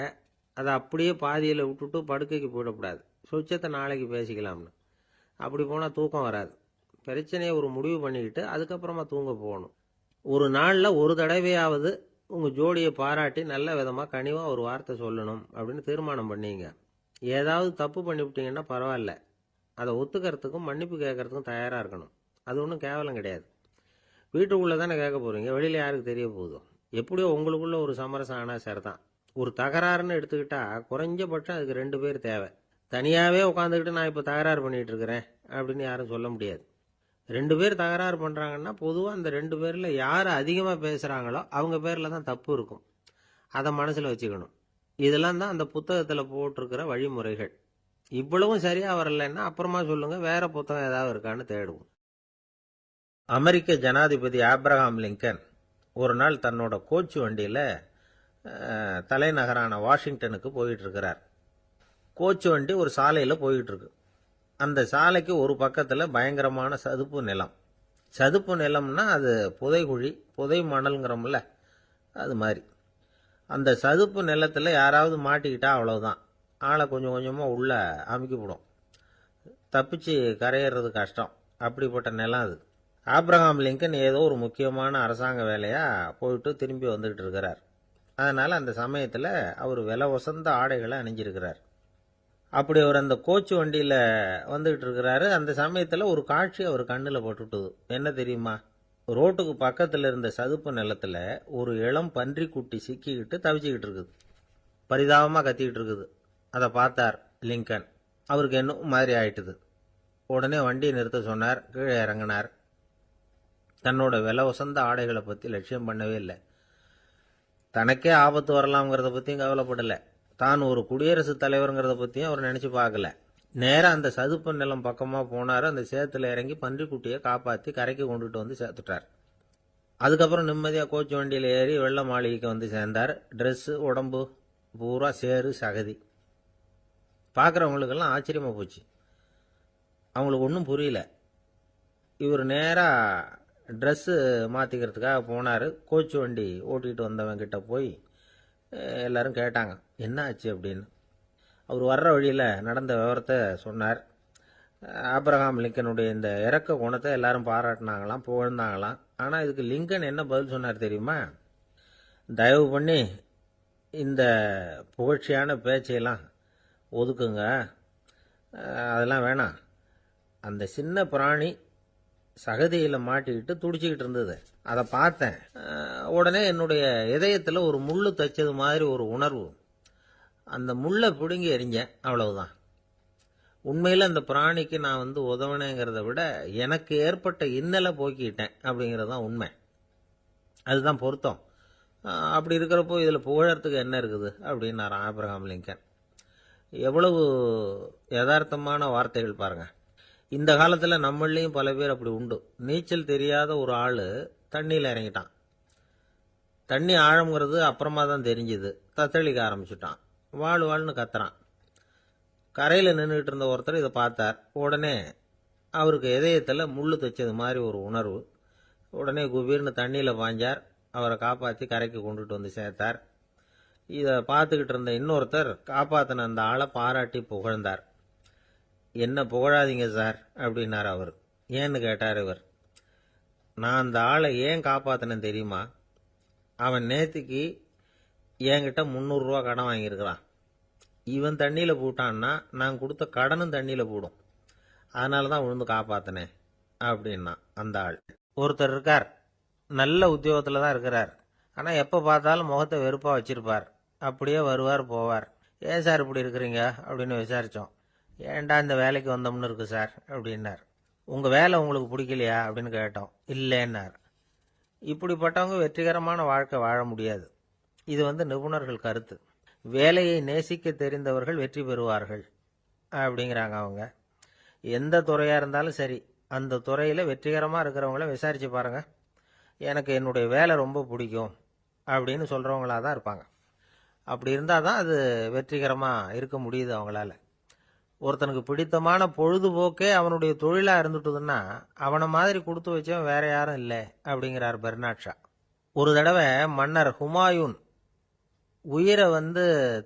அதை அப்படியே பாதியில விட்டுட்டு படுக்கைக்கு போயிடக்கூடாது. சொச்சத்தை நாளைக்கு பேசிக்கலாம்னு. அப்படி போனா தூக்கம் வராது. பிரச்சனையை ஒரு முடிவு பண்ணிக்கிட்டு அதுக்கப்புறமா தூங்க போகணும். ஒரு நாள்ல ஒரு தடவையாவது உங்க ஜோடியை பாராட்டி நல்ல விதமா கனிவா ஒரு வார்த்தை சொல்லணும் அப்படின்னு தீர்மானம் பண்ணீங்க. ஏதாவது தப்பு பண்ணிவிட்டீங்கன்னா பரவாயில்ல, அதை ஒத்துக்கிறதுக்கும் மன்னிப்பு கேட்கறதுக்கும் தயாரா இருக்கணும். அது ஒன்றும் கேவலம் கிடையாது. வீட்டுக்குள்ள தானே கேட்க போறீங்க, வெளியில யாருக்கு தெரிய போகுதோ? எப்படியோ உங்களுக்குள்ள ஒரு சமரசம் ஆனா சரிதான். ஒரு தகராறுன்னு எடுத்துக்கிட்டா குறைஞ்சபட்சம் அதுக்கு 2 பேர் தேவை. தனியாவே உட்காந்துக்கிட்டு நான் இப்ப தகராறு பண்ணிட்டு இருக்கிறேன் அப்படின்னு யாரும் சொல்ல முடியாது. 2 பேர் தகராறு பண்றாங்கன்னா பொதுவா அந்த 2 பேர்ல யாரு அதிகமா பேசுறாங்களோ அவங்க பேர்ல தான் தப்பு இருக்கும். அதை மனசுல வச்சுக்கணும். இதெல்லாம் தான் அந்த புத்தகத்துல போட்டிருக்கிற வழிமுறைகள். இவ்வளவும் சரியா வரலன்னா அப்புறமா சொல்லுங்க, வேற புத்தகம் ஏதாவது இருக்கான்னு தேடுவோம். அமெரிக்க ஜனாதிபதி ஆப்ரஹாம் லிங்கன் ஒரு நாள் தன்னோட கோச்சு வண்டியில தலைநகரான வாஷிங்டனுக்கு போயிட்டு இருக்கிறார். கோச்சு வண்டி ஒரு சாலையில போயிட்டு இருக்கு. அந்த சாலைக்கு ஒரு பக்கத்துல பயங்கரமான சதுப்பு நிலம். சதுப்பு நிலம்னா அது புதைகுழி, புதை மணல்ங்கிறோம்ல, அது மாதிரி. அந்த சதுப்பு நிலத்துல யாராவது மாட்டிக்கிட்டா அவ்வளவுதான், ஆளை கொஞ்சம் கொஞ்சமா உள்ள அமுக்கிவிடும். தப்பிச்சு கரையேறது கஷ்டம். அப்படிப்பட்ட நிலம் அது. ஆப்ரஹாம் லிங்கன் ஏதோ ஒரு முக்கியமான அரசாங்க வேலையா போயிட்டு திரும்பி வந்துகிட்டு இருக்கிறார். அதனால அந்த சமயத்துல அவர் விலை உசந்த ஆடைகளை அணிஞ்சிருக்கிறார். அப்படி அவர் அந்த கோச்சு வண்டியில வந்துகிட்டு இருக்கிறாரு. அந்த சமயத்துல ஒரு காட்சி அவர் கண்ணுல பட்டுட்டுது. என்ன தெரியுமா? ரோட்டுக்கு பக்கத்துல இருந்த சதுப்பு நிலத்துல ஒரு இளம் பன்றி குட்டி சிக்கிக்கிட்டு தவிச்சுக்கிட்டு இருக்குது. பரிதாபமா கத்திக்கிட்டு இருக்குது. அதை பார்த்தார் லிங்கன். அவருக்கு என்ன மாதிரி ஆயிட்டுது. உடனே வண்டியை நிறுத்த சொன்னார். கீழே இறங்கினார். தன்னோட விலை உசந்த ஆடைகளை பத்தி லட்சியம் பண்ணவே இல்லை. தனக்கே ஆபத்து வரலாம்ங்கிறத பத்தியும் கவலைப்படல. தான் ஒரு குடியரசுத் தலைவருங்கிறத பத்தியும் அவர் நினைச்சு பார்க்கல. நேரா அந்த சதுப்பு நிலம் பக்கமா போனாரு. அந்த சேத்துல இறங்கி பன்றிக்குட்டியை காப்பாத்தி கரைக்கு கொண்டுட்டு வந்து சேர்த்துட்டார். அதுக்கப்புறம் நிம்மதியா கோச்சு வண்டியில ஏறி வெள்ள மாளிகைக்கு வந்து சேர்ந்தார். ட்ரெஸ், உடம்பு பூரா சேறு சகதி. பாக்குறவங்களுக்கெல்லாம் ஆச்சரியமா போச்சு. அவங்களுக்கு ஒன்றும் புரியல. இவர் நேரா ட்ரெஸ்ஸு மாத்திக்கிறதுக்காக போனாரு. கோச்சு வண்டி ஓட்டிட்டு வந்தவன் கிட்ட போய் எல்லாரும் கேட்டாங்க என்ன ஆச்சு அப்படின்னு. அவர் வர்ற வழியில நடந்த விவரத்தை சொன்னார். ஆப்ரஹாம் லிங்கனுடைய இந்த இறக்க குணத்தை எல்லாரும் பாராட்டினாங்களாம், புகழ்ந்தாங்களாம். ஆனா இதுக்கு லிங்கன் என்ன பதில் சொன்னார் தெரியுமா? தயவு பண்ணி இந்த புகழ்ச்சியான பேச்சையெல்லாம் ஒதுக்குங்க, அதெல்லாம் வேணாம். அந்த சின்ன பிராணி சகதியில மாட்டிக்கிட்டு துடிச்சுக்கிட்டு இருந்தது. அதை பார்த்தேன். உடனே என்னுடைய இதயத்துல ஒரு முள்ளு தைச்சது மாதிரி ஒரு உணர்வு. அந்த முள்ளை பிடுங்கி எறிஞ்சேன், அவ்வளவுதான். உண்மையில அந்த பிராணிக்கு நான் உதவினேங்கிறத விட எனக்கு ஏற்பட்ட இன்னலை போக்கிட்டேன் அப்படிங்கிறது தான் உண்மை. அதுதான் பொருத்தம். அப்படி இருக்கிறப்போ இதில் புகழறதுக்கு என்ன இருக்குது அப்படின்னாராம் ஆபிரகாம் லிங்கன். எவ்வளவு யதார்த்தமான வார்த்தைகள் பாருங்க. இந்த காலத்தில் நம்மளையும் பல பேர் அப்படி உண்டு. நீச்சல் தெரியாத ஒரு ஆள் தண்ணியில் இறங்கிட்டான். தண்ணி ஆழம்ங்கிறது அப்புறமா தான் தெரிஞ்சுது. தத்தளிக்க ஆரம்பிச்சுட்டான். வாழ் வாழ்னு கத்துறான். கரையில் நின்றுட்டு இருந்த ஒருத்தர் இதை பார்த்தார். உடனே அவருக்கு இதயத்தில் முள்ளு தைச்சது மாதிரி ஒரு உணர்வு. உடனே குபீர்னு தண்ணியில் பாஞ்சார். அவரை காப்பாற்றி கரைக்கு கொண்டுட்டு வந்து சேர்த்தார். இதை பார்த்துக்கிட்டு இருந்த இன்னொருத்தர் காப்பாற்றின அந்த ஆளை பாராட்டி புகழ்ந்தார். என்ன புகழாதீங்க சார் அப்படின்னார் அவர். ஏன்னு கேட்டார் இவர். நான் அந்த ஆளை ஏன் காப்பாற்றினேன் தெரியுமா? அவன் நேற்றுக்கு என்கிட்ட 300 ரூபா கடன் வாங்கியிருக்கிறான். இவன் தண்ணியில் போட்டான்னா நான் கொடுத்த கடனும் தண்ணியில் போடும். அதனால தான் விழுந்து காப்பாற்றினேன் அப்படின்னா அந்த ஆள். ஒருத்தர் இருக்கார், நல்ல உத்தியோகத்தில் தான் இருக்கிறார். ஆனால் எப்போ பார்த்தாலும் முகத்தை வெறுப்பாக வச்சிருப்பார். அப்படியே வருவார் போவார். ஏன் சார் இப்படி இருக்கிறீங்க அப்படின்னு விசாரித்தோம். ஏன்டா இந்த வேலைக்கு வந்தோம்னு இருக்கு சார் அப்படின்னார். உங்கள் வேலை உங்களுக்கு பிடிக்கலையா அப்படின்னு கேட்டோம். இல்லைன்னார். இப்படிப்பட்டவங்க வெற்றிகரமான வாழ்க்கை வாழ முடியாது. இது நிபுணர்கள் கருத்து. வேலையை நேசிக்க தெரிந்தவர்கள் வெற்றி பெறுவார்கள் அப்படிங்கிறாங்க அவங்க. எந்த துறையாக இருந்தாலும் சரி, அந்த துறையில் வெற்றிகரமாக இருக்கிறவங்கள விசாரித்து பாருங்கள். எனக்கு என்னுடைய வேலை ரொம்ப பிடிக்கும் அப்படின்னு சொல்கிறவங்களா தான் இருப்பாங்க. அப்படி இருந்தால் தான் அது வெற்றிகரமாக இருக்க முடியுது அவங்களால. ஒருத்தனுக்கு பிடித்தமான பொழுதுபோக்கே அவனுடைய தொழிலாக இருந்துட்டுதுன்னா அவனை மாதிரி கொடுத்து வச்சவன் வேற யாரும் இல்லை அப்படிங்கிறார் பெர்னாட் ஷா. ஒரு தடவை மன்னர் ஹுமாயூன் உயிரை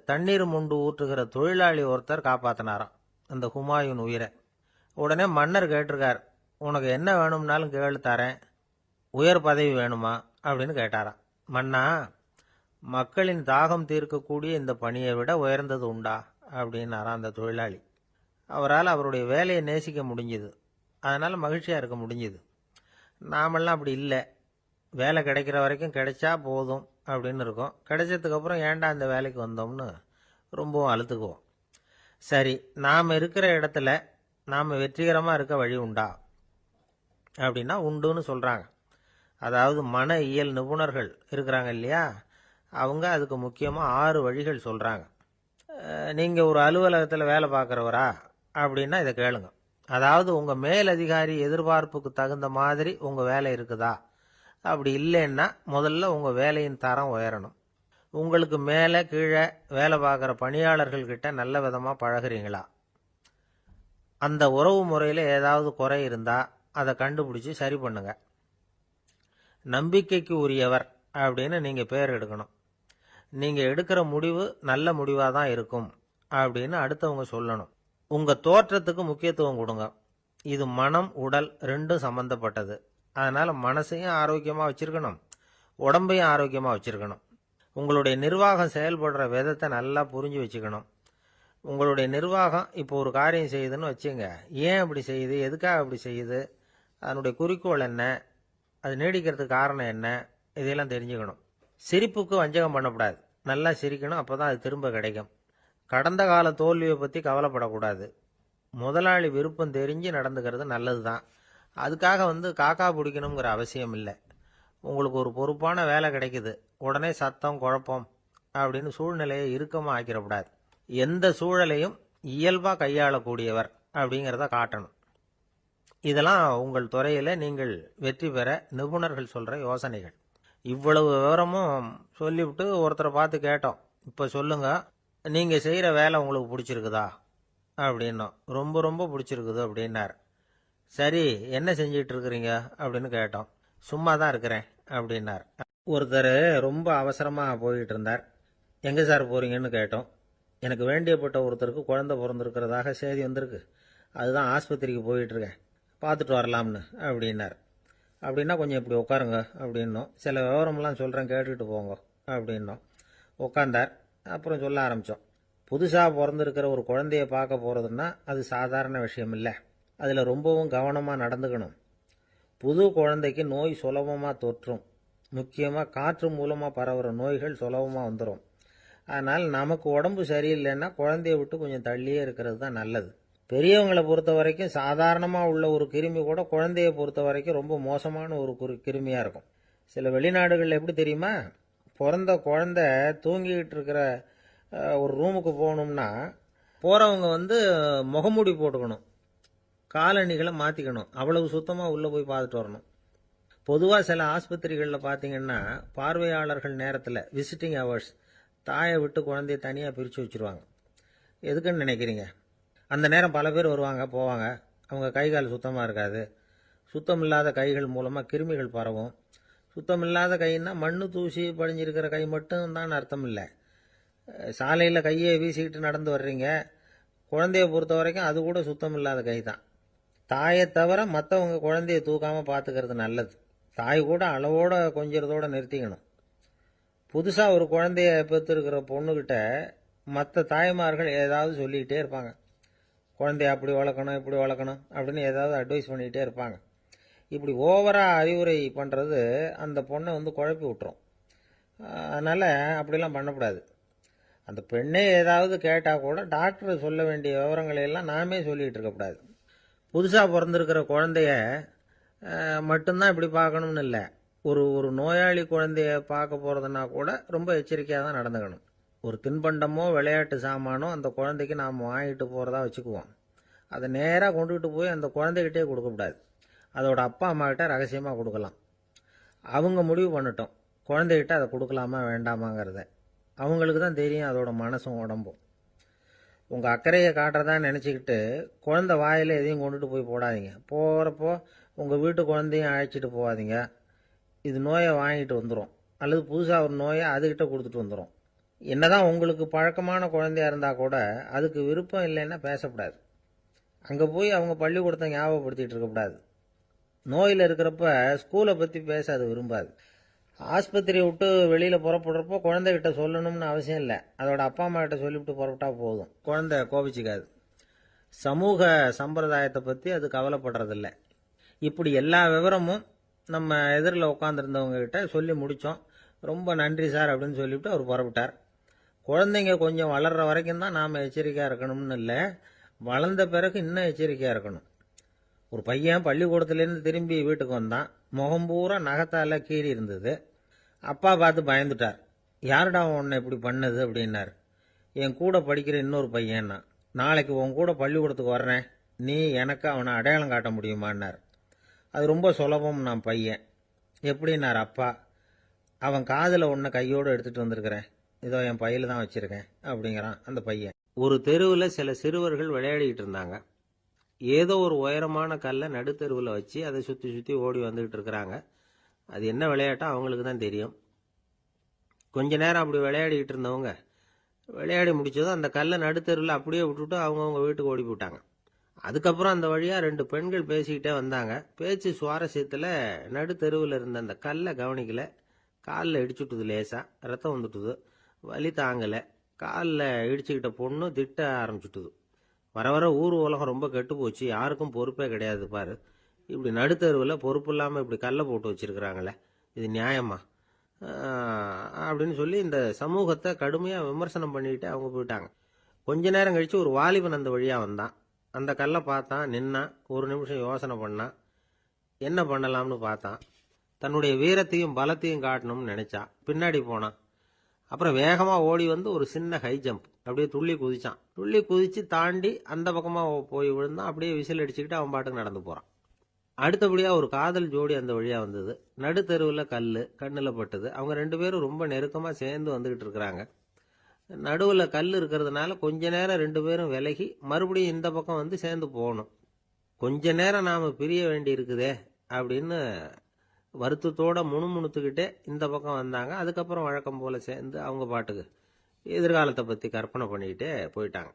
தண்ணீர் மொண்டு ஊற்றுகிற தொழிலாளி ஒருத்தர் காப்பாற்றினாராம் அந்த ஹுமாயூன் உயிரை. உடனே மன்னர் கேட்டிருக்கார், உனக்கு என்ன வேணும்னாலும் கேளு தரேன், உயர் பதவி வேணுமா அப்படின்னு கேட்டாராம். மன்னா, மக்களின் தாகம் தீர்க்கக்கூடிய இந்த பணியை விட உயர்ந்தது உண்டா அப்படின்னாராம் அந்த தொழிலாளி. அவரால் அவருடைய வேலையை நேசிக்க முடிஞ்சுது. அதனால் மகிழ்ச்சியாக இருக்க முடிஞ்சுது. நாமெல்லாம் அப்படி இல்லை. வேலை கிடைக்கிற வரைக்கும் கிடைச்சா போதும் அப்படின்னு இருக்கோம். கிடைச்சதுக்கப்புறம் ஏன்டா இந்த வேலைக்கு வந்தோம்னு ரொம்பவும் அழுத்துக்குவோம். சரி, நாம் இருக்கிற இடத்துல நாம் வெற்றிகரமாக இருக்க வழி உண்டா அப்படின்னா உண்டுன்னு சொல்கிறாங்க. அதாவது மன இயல் நிபுணர்கள் இருக்கிறாங்க இல்லையா, அவங்க அதுக்கு முக்கியமாக 6 வழிகள் சொல்கிறாங்க. நீங்கள் ஒரு அலுவலகத்தில் வேலை பார்க்குறவரா அப்படின்னா இதை கேளுங்க. அதாவது உங்கள் மேலதிகாரி எதிர்பார்ப்புக்கு தகுந்த மாதிரி உங்கள் வேலை இருக்குதா? அப்படி இல்லைன்னா முதல்ல உங்கள் வேலையின் தரம் உயரணும். உங்களுக்கு மேலே கீழே வேலை பார்க்குற பணியாளர்கள்கிட்ட நல்ல விதமாக பழகுறீங்களா? அந்த உறவு முறையில் ஏதாவது குறை இருந்தால் அதை கண்டுபிடிச்சி சரி பண்ணுங்க. நம்பிக்கைக்கு உரியவர் அப்படின்னு நீங்கள் பேர் எடுக்கணும். நீங்கள் எடுக்கிற முடிவு நல்ல முடிவாக தான் இருக்கும் அப்படின்னு அடுத்தவங்க சொல்லணும். உங்கள் தோற்றத்துக்கு முக்கியத்துவம் கொடுங்க. இது மனம் உடல் ரெண்டும் சம்பந்தப்பட்டது. அதனால் மனசையும் ஆரோக்கியமாக வச்சுருக்கணும், உடம்பையும் ஆரோக்கியமாக வச்சுருக்கணும். உங்களுடைய நிர்வாகம் செயல்படுற விதத்தை நல்லா புரிஞ்சு வச்சுக்கணும். உங்களுடைய நிர்வாகம் இப்போ ஒரு காரியம் செய்யுதுன்னு வச்சுங்க, ஏன் அப்படி செய்யுது, எதுக்காக அப்படி செய்யுது, அதனுடைய குறிக்கோள் என்ன, அது நீடிக்கிறதுக்கு காரணம் என்ன, இதையெல்லாம் தெரிஞ்சுக்கணும். சிரிப்புக்கு வஞ்சகம் பண்ணக்கூடாது. நல்லா சிரிக்கணும், அப்போ தான் அது திரும்ப கிடைக்கும். கடந்த கால தோல்வியை பற்றி கவலைப்படக்கூடாது. முதலாளி விருப்பம் தெரிஞ்சு நடந்துக்கிறது நல்லது தான். அதுக்காக காக்கா பிடிக்கணுங்கிற அவசியம் இல்லை. உங்களுக்கு ஒரு பொறுப்பான வேலை கிடைக்குது, உடனே சத்தம் குழப்பம் அப்படின்னு சூழ்நிலையை இறுக்கமாக ஆக்கிடக்கூடாது. எந்த சூழலையும் இயல்பாக கையாளக்கூடியவர் அப்படிங்கிறத காட்டணும். இதெல்லாம் உங்கள் துறையில் நீங்கள் வெற்றி பெற நிபுணர்கள் சொல்கிற யோசனைகள். இவ்வளவு விவரமும் சொல்லிவிட்டு ஒருத்தரை பார்த்து கேட்டோம், இப்போ சொல்லுங்க, நீங்கள் செய்கிற வேலை உங்களுக்கு பிடிச்சிருக்குதா அப்படின்னோம். ரொம்ப ரொம்ப பிடிச்சிருக்குது அப்படின்னார். சரி, என்ன செஞ்சிட்டு இருக்கிறீங்க அப்படின்னு கேட்டோம். சும்மா தான் இருக்கிறேன் அப்படின்னார். ஒருத்தர் ரொம்ப அவசரமாக போயிட்டு இருந்தார். எங்கே சார் போகிறீங்கன்னு கேட்டோம். எனக்கு வேண்டியப்பட்ட ஒருத்தருக்கு குழந்தை பிறந்திருக்கிறதாக செய்தி வந்திருக்கு, அதுதான் ஆஸ்பத்திரிக்கு போயிட்டுருக்கேன், பார்த்துட்டு வரலாம்னு அப்படின்னார். அப்படின்னா கொஞ்சம் இப்படி உட்காருங்க அப்படின்னோம். சில விவரம்லாம் சொல்கிறேன், கேட்டுக்கிட்டு போங்க அப்படின்னோம். உட்காந்தார். அப்புறம் சொல்ல ஆரம்பித்தோம். புதுசாக பிறந்திருக்கிற ஒரு குழந்தைய பார்க்க போகிறதுன்னா அது சாதாரண விஷயம் இல்லை. அதில் ரொம்பவும் கவனமாக நடந்துக்கணும். புது குழந்தைக்கு நோய் சுலபமாக தொற்றும். முக்கியமாக காற்று மூலமாக பரவுற நோய்கள் சுலபமாக வந்துடும். அதனால் நமக்கு உடம்பு சரியில்லைன்னா குழந்தைய விட்டு கொஞ்சம் தள்ளியே இருக்கிறது தான் நல்லது. பெரியவங்களை பொறுத்த வரைக்கும் சாதாரணமாக உள்ள ஒரு கிருமி கூட குழந்தைய பொறுத்த வரைக்கும் ரொம்ப மோசமான ஒரு கிருமியாக இருக்கும். சில வெளிநாடுகளில் எப்படி தெரியுமா, பிறந்த குழந்தை தூங்கிக்கிட்டு இருக்கிற ஒரு ரூமுக்கு போகணும்னா போகிறவங்க முகமூடி போட்டுக்கணும், காலணிகளை மாற்றிக்கணும், அவ்வளவு சுத்தமாக உள்ளே போய் பார்த்துட்டு வரணும். பொதுவாக சில ஆஸ்பத்திரிகளில் பார்த்தீங்கன்னா பார்வையாளர்கள் நேரத்தில் விசிட்டிங் ஹவர்ஸ் தாயை விட்டு குழந்தைய தனியாக பிரித்து வச்சுருவாங்க. எதுக்குன்னு நினைக்கிறீங்க? அந்த நேரம் பல பேர் வருவாங்க போவாங்க, அவங்க கை கால் சுத்தமாக இருக்காது. சுத்தம் இல்லாத கைகள் மூலமாக கிருமிகள் பரவும். சுத்தம் இல்லாத கைன்னா மண்ணு தூசி படிஞ்சிருக்கிற கை மட்டும் தான் அர்த்தம் இல்லை. சாலையில் கையை வீசிக்கிட்டு நடந்து வர்றீங்க, குழந்தைய பொறுத்த வரைக்கும் அது கூட சுத்தம் இல்லாத கை தான். தாயை தவிர மற்றவங்க குழந்தைய தூக்காமல் பார்த்துக்கிறது நல்லது. தாய் கூட அளவோட கொஞ்சிறதோடு நிறுத்திக்கணும். புதுசாக ஒரு குழந்தைய பெற்றிருக்கிற பொண்ணுக்கிட்ட மற்ற தாய்மார்கள் ஏதாவது சொல்லிக்கிட்டே இருப்பாங்க. குழந்தைய அப்படி வளர்க்கணும் இப்படி வளர்க்கணும் அப்படின்னு ஏதாவது அட்வைஸ் பண்ணிக்கிட்டே இருப்பாங்க. இப்படி ஓவராக அறிவுரை பண்ணுறது அந்த பொண்ணை குழப்பி விட்டுரும். அதனால் அப்படிலாம் பண்ணக்கூடாது. அந்த பெண்ணே ஏதாவது கேட்டால் கூட டாக்டர் சொல்ல வேண்டிய விவரங்களை எல்லாம் நாமே சொல்லிகிட்டு இருக்கக்கூடாது. புதுசாக பிறந்திருக்கிற குழந்தைய மட்டும்தான் இப்படி பார்க்கணும்னு இல்லை. ஒரு நோயாளி குழந்தைய பார்க்க போகிறதுனா கூட ரொம்ப எச்சரிக்கையாக தான் நடந்துக்கணும். ஒரு தின்பண்டமோ விளையாட்டு சாமானோ அந்த குழந்தைக்கு நாம் வாங்கிட்டு போகிறதா வச்சுக்குவோம். அதை நேராக கொண்டுகிட்டு போய் அந்த குழந்தைகிட்டே கொடுக்கக்கூடாது. அதோட அப்பா அம்மா கிட்ட ரகசியமாக கொடுக்கலாம். அவங்க முடிவு பண்ணட்டும் குழந்தைகிட்ட அதை கொடுக்கலாமா வேண்டாமாங்கிறத. அவங்களுக்கு தான் தெரியும் அதோட மனசும் உடம்பும். உங்கள் அக்கறையை காட்டுறதா நினச்சிக்கிட்டு குழந்தை வாயில் எதையும் கொண்டுட்டு போய் போடாதீங்க. போகிறப்போ உங்கள் வீட்டு குழந்தையும் அழைச்சிட்டு போகாதீங்க. இது நோயை வாங்கிட்டு வந்துடும், அல்லது புதுசாக ஒரு நோயை அதுக்கிட்ட கொடுத்துட்டு வந்துடும். என்னதான் உங்களுக்கு பழக்கமான குழந்தையா இருந்தால் கூட அதுக்கு விருப்பம் இல்லைன்னா பேசக்கூடாது. அங்கே போய் அவங்க பள்ளிக்கூடத்தை ஞாபகப்படுத்திகிட்டு இருக்கக்கூடாது. நோயில் இருக்கிறப்ப ஸ்கூலை பற்றி பேச அது விரும்பாது. ஆஸ்பத்திரியை விட்டு வெளியில் புறப்படுறப்போ குழந்தைகிட்ட சொல்லணும்னு அவசியம் இல்லை. அதோட அப்பா அம்மா கிட்ட சொல்லிவிட்டு புறப்பட்டா போதும், குழந்தை கோபிச்சிக்காது. சமூக சம்பிரதாயத்தை பற்றி அது கவலைப்படுறதில்லை. இப்படி எல்லா விவரமும் நம்ம எதிரில் உட்காந்துருந்தவங்க கிட்ட சொல்லி முடித்தோம். ரொம்ப நன்றி சார் அப்படின்னு சொல்லிவிட்டு அவர் புறப்பட்டார். குழந்தைங்க கொஞ்சம் வளர்கிற வரைக்கும் தான் நாம் எச்சரிக்கையாக இருக்கணும்னு இல்லை, வளர்ந்த பிறகு இன்னும் எச்சரிக்கையாக இருக்கணும். ஒரு பையன் பள்ளிக்கூடத்துலேருந்து திரும்பி வீட்டுக்கு வந்தான். முகம் பூரா நகத்தால் கீறி இருந்தது. அப்பா பார்த்து பயந்துட்டார். யாருடா உன்னை இப்படி பண்ணது அப்படின்னார். என் கூட படிக்கிற இன்னொரு பையன்னா. நாளைக்கு உன் கூட பள்ளிக்கூடத்துக்கு வர்றேன், நீ எனக்கு அவனை அடையாளம் காட்ட முடியுமான்னார். அது ரொம்ப சுலபம் நான் பையன். எப்படின்னார் அப்பா. அவன் காதில் ஒன்று கையோடு எடுத்துகிட்டு வந்திருக்கிறேன், இதோ என் பையில தான் வச்சுருக்கேன் அப்படிங்கிறான் அந்த பையன். ஒரு தெருவில் சில சிறுவர்கள் விளையாடிக்கிட்டு இருந்தாங்க. ஏதோ ஒரு உயரமான கல்லை நடுத்தெருவில் வச்சு அதை சுற்றி சுற்றி ஓடி வந்துக்கிட்டு இருக்கிறாங்க. அது என்ன விளையாட்டோ அவங்களுக்கு தான் தெரியும். கொஞ்ச நேரம் அப்படி விளையாடிக்கிட்டு இருந்தவங்க விளையாடி முடிச்சதும் அந்த கல்லை நடுத்தெருவில் அப்படியே விட்டுட்டு அவங்கவுங்க வீட்டுக்கு ஓடி போட்டாங்க. அதுக்கப்புறம் அந்த வழியாக 2 பெண்கள் பேசிக்கிட்டே வந்தாங்க. பேச்சு சுவாரஸ்யத்தில் நடுத்தெருவில் இருந்த அந்த கல்லை கவனிக்கல. காலில் இடிச்சுட்டுது, லேசாக ரத்தம் வந்துட்டுது, வலி தாங்கலை. காலில் இடிச்சுக்கிட்ட பொண்ணு திட்ட ஆரம்பிச்சுட்டுது. வர வர ஊர் உலகம் ரொம்ப கெட்டு போச்சு, யாருக்கும் பொறுப்பே கிடையாது பாரு, இப்படி நடுத்தருவில் பொறுப்பு இல்லாமல் இப்படி கல்லை போட்டு வச்சிருக்கிறாங்களே, இது நியாயமா அப்படின்னு சொல்லி இந்த சமூகத்தை கடுமையாக விமர்சனம் பண்ணிக்கிட்டு அவங்க போயிட்டாங்க. கொஞ்ச நேரம் கழித்து ஒரு வாலிபன் அந்த வழியாக வந்தான். அந்த கல்லை பார்த்தான், நின்னான். ஒரு நிமிஷம் யோசனை பண்ணான், என்ன பண்ணலாம்னு பார்த்தான். தன்னுடைய வீரத்தையும் பலத்தையும் காட்டணும்னு நினைச்சான். பின்னாடி போனான். அப்புறம் வேகமாக ஓடி வந்து ஒரு சின்ன ஹை ஜம்ப் அப்படியே துள்ளி குதிச்சான். துள்ளி குதிச்சு தாண்டி அந்த பக்கமாக போய் விழுந்தான். அப்படியே விசில் அடிச்சுக்கிட்டு அவன் பாட்டுக்கு நடந்து போகிறான். அடுத்தபடியாக ஒரு காதல் ஜோடி அந்த வழியாக வந்தது. நடுத்தெருவில் கல் கண்ணில் பட்டது. அவங்க 2 பேரும் ரொம்ப நெருக்கமாக சேர்ந்து வந்துக்கிட்டு இருக்கிறாங்க. நடுவில் கல் இருக்கிறதுனால கொஞ்ச நேரம் 2 பேரும் விலகி மறுபடியும் இந்த பக்கம் வந்து சேர்ந்து போகணும். கொஞ்ச நேரம் நாம் பிரிய வேண்டி இருக்குதே அப்படின்னு வருத்தத்தோட முணுமுணுத்துக்கிட்டே இந்த பக்கம் வந்தாங்க. அதுக்கப்புறம் வழக்கம் போல சேர்ந்து அவங்க பாட்டுக்கு எதிர்காலத்தை பற்றி கற்பனை பண்ணிக்கிட்டே போயிட்டாங்க.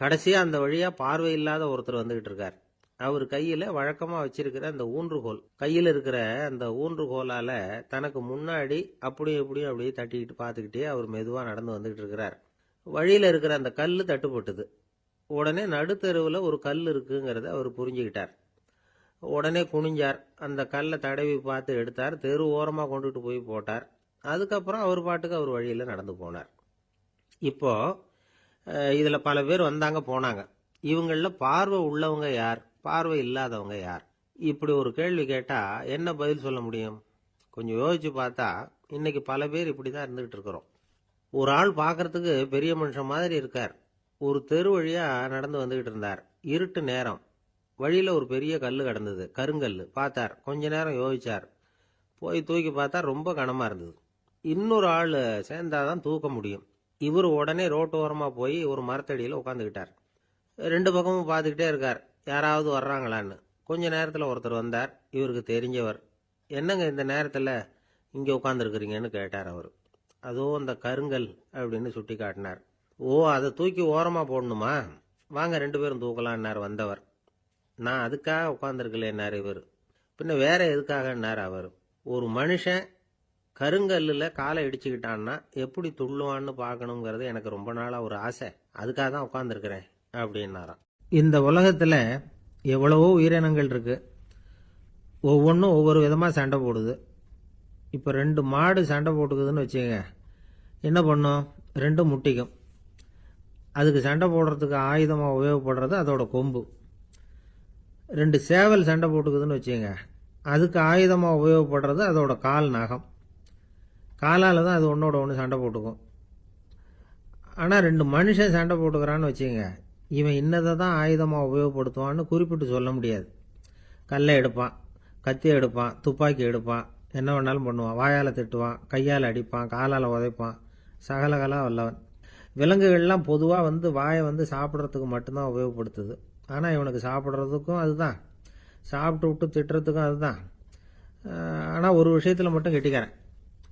கடைசியாக அந்த வழியாக பார்வை இல்லாத ஒருத்தர் வந்துக்கிட்டு இருக்கார். அவர் கையில் வழக்கமாக வச்சிருக்கிற அந்த ஊன்றுகோல், கையில் இருக்கிற அந்த ஊன்றுகோலால் தனக்கு முன்னாடி அப்படியும் இப்படியும் அப்படியே தட்டிக்கிட்டு பார்த்துக்கிட்டே அவர் மெதுவாக நடந்து வந்துக்கிட்டு இருக்கிறார். வழியில் இருக்கிற அந்த கல் தட்டுப்பட்டுது. உடனே நடுத்தெருவில் ஒரு கல் இருக்குங்கிறத அவர் புரிஞ்சுக்கிட்டார். உடனே குனிஞ்சார், அந்த கல்லை தடவி பார்த்து எடுத்தார், தெரு ஓரமாக கொண்டுட்டு போய் போட்டார். அதுக்கப்புறம் அவர் பாட்டுக்கு அவர் வழியில் நடந்து போனார். இப்போ இதில் பல பேர் வந்தாங்க போனாங்க. இவங்களில் பார்வை உள்ளவங்க யார், பார்வை இல்லாதவங்க யார்? இப்படி ஒரு கேள்வி கேட்டால் என்ன பதில் சொல்ல முடியும்? கொஞ்சம் யோசிச்சு பார்த்தா இன்னைக்கு பல பேர் இப்படி தான் இருந்துகிட்டு இருக்கிறோம். ஒரு ஆள் பார்க்கறதுக்கு பெரிய மனுஷன் மாதிரி இருக்கார். ஒரு தெரு வழியாக நடந்து வந்துகிட்டு இருந்தார். இருட்டு நேரம். வழியில் ஒரு பெரிய கல் கிடந்தது, கருங்கல். பார்த்தார், கொஞ்ச நேரம் யோசிச்சார். போய் தூக்கி பார்த்தா ரொம்ப கனமாக இருந்தது. இன்னொரு ஆள் சேர்ந்தாதான் தூக்க முடியும். இவர் உடனே ரோட்டோரமாக போய் ஒரு மரத்தடியில் உட்காந்துக்கிட்டார். ரெண்டு பக்கமும் பார்த்துக்கிட்டே இருக்கார், யாராவது வர்றாங்களான்னு. கொஞ்ச நேரத்தில் ஒருத்தர் வந்தார், இவருக்கு தெரிஞ்சவர். என்னங்க இந்த நேரத்தில் இங்கே உட்காந்துருக்குறீங்கன்னு கேட்டார் அவர். அதோ அந்த கருங்கல் அப்படின்னு சுட்டி காட்டினார். ஓ, அதை தூக்கி ஓரமாக போடணுமா? வாங்க ரெண்டு பேரும் தூக்கலான்னார் வந்தவர். நான் அதுக்காக உட்காந்துருக்கலேன்னார் இவர். பின்ன வேற எதுக்காகன்னார் அவர். ஒரு மனுஷன் கருங்கல்லில் காலை இடிச்சுக்கிட்டான்னா எப்படி துள்ளுவான்னு பார்க்கணுங்கிறது எனக்கு ரொம்ப நாளாக ஒரு ஆசை. அதுக்காக தான் உட்காந்துருக்கிறேன் அப்படின்னாராம். இந்த உலகத்தில் எவ்வளவோ உயிரினங்கள் இருக்கு. ஒவ்வொன்றும் ஒவ்வொரு விதமாக சண்டை போடுது. இப்போ ரெண்டு மாடு சண்டை போட்டுக்குதுன்னு வச்சுக்கோங்க, என்ன பண்ணும்? ரெண்டும் முட்டிக்கும். அதுக்கு சண்டை போடுறதுக்கு ஆயுதமாக உபயோகப்படுறது அதோட கொம்பு. ரெண்டு சேவல் சண்டை போட்டுக்குதுன்னு வச்சுக்கோங்க, அதுக்கு ஆயுதமாக உபயோகப்படுறது அதோட கால் நகம். காலால் தான் அது ஒன்றோட ஒன்று சண்டை போட்டுக்கும். ஆனால் ரெண்டு மனுஷன் சண்டை போட்டுக்கிறான்னு வச்சுக்கோங்க, இவன் இன்னதை தான் ஆயுதமாக உபயோகப்படுத்துவான்னு குறிப்பிட்டு சொல்ல முடியாது. கல்லை எடுப்பான், கத்தி எடுப்பான், துப்பாக்கி எடுப்பான், என்ன வேணாலும் பண்ணுவான். வாயால் திட்டுவான், கையால் அடிப்பான், காலால் உதைப்பான், சகலகலா வல்லவன். விலங்குகள்லாம் பொதுவாக வாயை சாப்பிட்றதுக்கு மட்டும்தான் உபயோகப்படுத்துது. ஆனால் இவனுக்கு சாப்பிட்றதுக்கும் அதுதான், சாப்பிட்டு விட்டு திட்டுறதுக்கும் அதுதான். ஆனால் ஒரு விஷயத்தில் மட்டும் கெட்டிக்கிறேன்.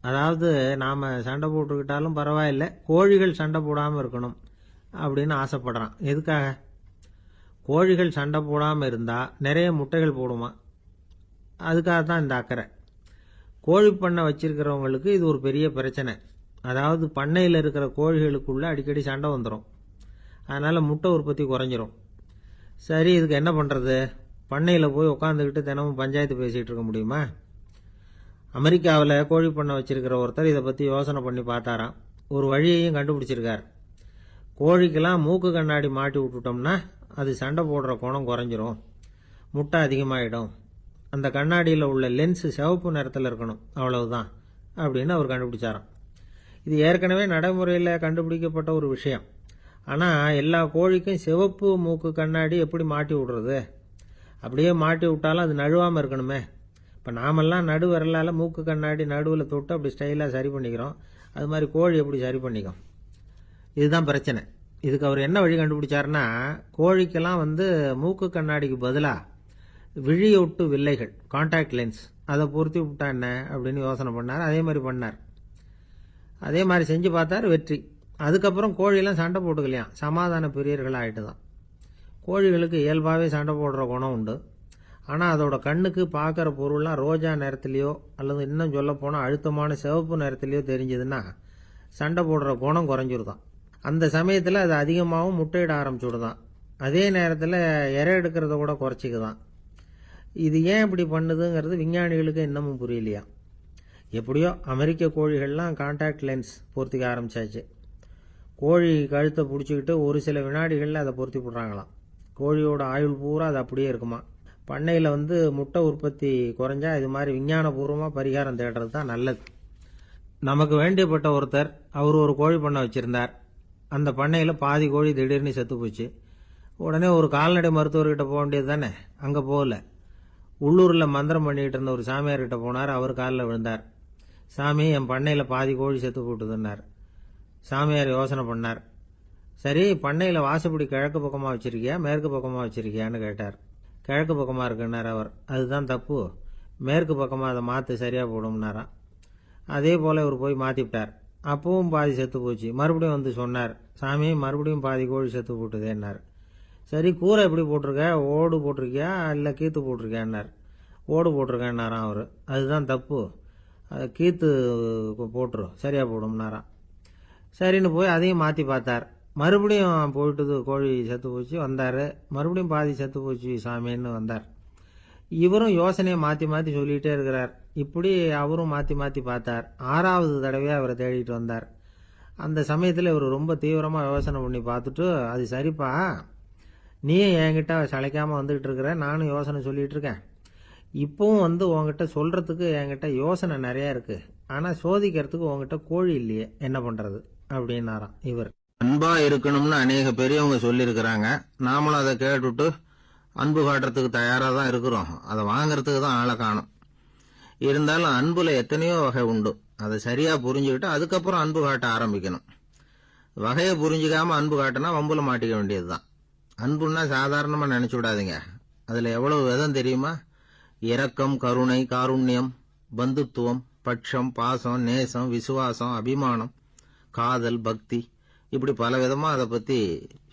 அதாவது நாம் சண்டை போட்டுக்கிட்டாலும் பரவாயில்லை, கோழிகள் சண்டை போடாமல் இருக்கணும் அப்படின்னு ஆசைப்படுறான். எதுக்காக? கோழிகள் சண்டை போடாமல் இருந்தால் நிறைய முட்டைகள் போடுமா, அதுக்காக தான் இந்த அக்கறை. கோழி பண்ணை வச்சிருக்கிறவங்களுக்கு இது ஒரு பெரிய பிரச்சனை. அதாவது பண்ணையில் இருக்கிற கோழிகளுக்குள்ளே அடிக்கடி சண்டை வந்துடும். அதனால் முட்டை உற்பத்தி குறைஞ்சிரும். சரி, இதுக்கு என்ன பண்ணுறது? பண்ணையில் போய் உட்காந்துக்கிட்டு தினமும் பஞ்சாயத்து பேசிகிட்டு இருக்க முடியுமா? அமெரிக்காவில் கோழி பண்ணை வச்சிருக்கிற ஒருத்தர் இதை பற்றி யோசனை பண்ணி பார்த்தாராம். ஒரு வழியையும் கண்டுபிடிச்சிருக்கார். கோழிக்கெல்லாம் மூக்கு கண்ணாடி மாட்டி விட்டுட்டோம்னா அது சண்டை போடுற குணம் குறைஞ்சிரும், முட்டை அதிகமாகிடும். அந்த கண்ணாடியில் உள்ள லென்ஸு சிவப்பு நிறத்தில் இருக்கணும், அவ்வளவுதான் அப்படின்னு அவர் கண்டுபிடிச்சாராம். இது ஏற்கனவே நடைமுறையில் கண்டுபிடிக்கப்பட்ட ஒரு விஷயம். ஆனால் எல்லா கோழிக்கும் சிவப்பு மூக்கு கண்ணாடி எப்படி மாட்டி விடுறது? அப்படியே மாட்டி விட்டாலும் அது நழுவாமல் இருக்கணுமே. இப்போ நாமெல்லாம் நடு விரலால் மூக்கு கண்ணாடி நடுவில் தொட்டு அப்படி ஸ்டைலாக சரி பண்ணிக்கிறோம். அது மாதிரி கோழி எப்படி சரி பண்ணிக்கும்? இதுதான் பிரச்சனை. இதுக்கு அவர் என்ன வழி கண்டுபிடிச்சாருன்னா, கோழிக்கெல்லாம் மூக்கு கண்ணாடிக்கு பதிலாக விழியொட்டு வில்லைகள், கான்டாக்ட் லென்ஸ், அதை பொருத்தி விட்டா என்ன அப்படின்னு யோசனை பண்ணார். அதே மாதிரி பண்ணார். அதே மாதிரி செஞ்சு பார்த்தார், வெற்றி. அதுக்கப்புறம் கோழியெல்லாம் சண்டை போட்டுக்கலையாம், சமாதான பிரியர்கள் ஆகிட்டு தான். கோழிகளுக்கு இயல்பாகவே சண்டை போடுற குணம் உண்டு. ஆனால் அதோட கண்ணுக்கு பார்க்குற பொருள்லாம் ரோஜா நிறத்துலையோ அல்லது இன்னும் சொல்ல போனால் அழுத்தமான சிவப்பு நிறத்துலையோ தெரிஞ்சதுன்னா சண்டை போடுற குணம் குறைஞ்சிருதான். அந்த சமயத்தில் அது அதிகமாகவும் முட்டையிட ஆரம்பிச்சுடுதான். அதே நேரத்தில் இறை எடுக்கிறத கூட குறைச்சிக்குதான். இது ஏன் இப்படி பண்ணுதுங்கிறது விஞ்ஞானிகளுக்கு இன்னமும் புரியலையா. எப்படியோ அமெரிக்க கோழிகள்லாம் கான்டாக்ட் லென்ஸ் பொருத்திக்க ஆரம்பிச்சாச்சு. கோழி கழுத்தை பிடிச்சிக்கிட்டு ஒரு சில வினாடிகளில் அதை பொருத்தி போடுறாங்களாம். கோழியோட ஆயுள் பூரா அது அப்படியே இருக்குமா. பண்ணையில் முட்டை உற்பத்தி குறைஞ்சா இது மாதிரி விஞ்ஞானபூர்வமாக பரிகாரம் தேடுறது தான் நல்லது. நமக்கு வேண்டியப்பட்ட ஒருத்தர், அவர் ஒரு கோழி பண்ணை வச்சுருந்தார். அந்த பண்ணையில் பாதி கோழி திடீர்னு செத்து போச்சு. உடனே ஒரு கால்நடை மருத்துவர்கிட்ட போக வேண்டியது தானே. அங்கே போகல. உள்ளூரில் மந்திரம் பண்ணிக்கிட்டு இருந்த ஒரு சாமியார்கிட்ட போனார். அவர் காலில் விழுந்தார். சாமி, என் பண்ணையில் பாதி கோழி செத்து போட்டுதுன்னார். சாமியார் யோசனை பண்ணார். சரி, பண்ணையில் வாசப்படி கிழக்கு பக்கமாக வச்சிருக்கியா மேற்கு பக்கமாக வச்சிருக்கியான்னு கேட்டார். கிழக்கு பக்கமாக இருக்குன்னார் அவர். அதுதான் தப்பு, மேற்கு பக்கமாக அதை மாற்று சரியாக போடும்னாராம். அதே போல் இவர் போய் மாற்றிவிட்டார். அப்பவும் பாதி செத்து போச்சு. மறுபடியும் சொன்னார், சாமி மறுபடியும் பாதி கோழி செத்து போட்டுதேன்னார். சரி, கூரை எப்படி போட்டிருக்க, ஓடு போட்டிருக்கியா இல்லை கீத்து போட்டிருக்கியான்னார். ஓடு போட்டிருக்கேன்னாராம் அவர். அதுதான் தப்பு, அதை கீத்து போட்டுரு சரியாக போடும்னாராம். சரின்னு போய் அதையும் மாற்றி பார்த்தார். மறுபடியும் போயிட்டுது, கோழி செத்து போச்சு. வந்தார். மறுபடியும் பாதி செத்து போச்சு சாமின்னு வந்தார். இவரும் யோசனையை மாத்தி மாத்தி சொல்லிட்டே இருக்கிறார். இப்படி அவரும் மாத்தி மாத்தி பார்த்தார். 6வது தடவையா அவரை தேடிட்டு வந்தார். அந்த சமயத்துல இவர் ரொம்ப தீவிரமா யோசனை பண்ணி பார்த்துட்டு, அது சரிப்பா, நீயும் என்கிட்ட சளைக்காம வந்துகிட்டு இருக்கிற, நானும் யோசனை சொல்லிட்டு இருக்கேன். இப்பவும் உங்ககிட்ட சொல்றதுக்கு என்கிட்ட யோசனை நிறைய இருக்கு. ஆனா சோதிக்கிறதுக்கு உங்ககிட்ட கோழி இல்லையே, என்ன பண்றது அப்படின்னாராம் இவர். அன்பா இருக்கணும்னு அநேக பெரியவங்க சொல்லி இருக்கிறாங்க. நாமளும் அதை கேட்டுட்டு அன்பு காட்டுறதுக்கு தயாரா தான் இருக்கிறோம். அதை வாங்கறதுக்கு தான் ஆளை காணும். இருந்தாலும் அன்புல எத்தனையோ வகை உண்டு. அதை சரியா புரிஞ்சுக்கிட்டு அதுக்கப்புறம் அன்பு காட்ட ஆரம்பிக்கணும். வகையை புரிஞ்சுக்காம அன்பு காட்டினா வம்புல மாட்டிக்க வேண்டியதுதான். அன்புன்னா சாதாரணமா நினைச்சு விடாதீங்க. அதுல எவ்வளவு விதம் தெரியுமா? இரக்கம், கருணை, காருண்யம், பந்துத்துவம், பட்சம், பாசம், நேசம், விசுவாசம், அபிமானம், காதல், பக்தி, இப்படி பல விதமா அதை பத்தி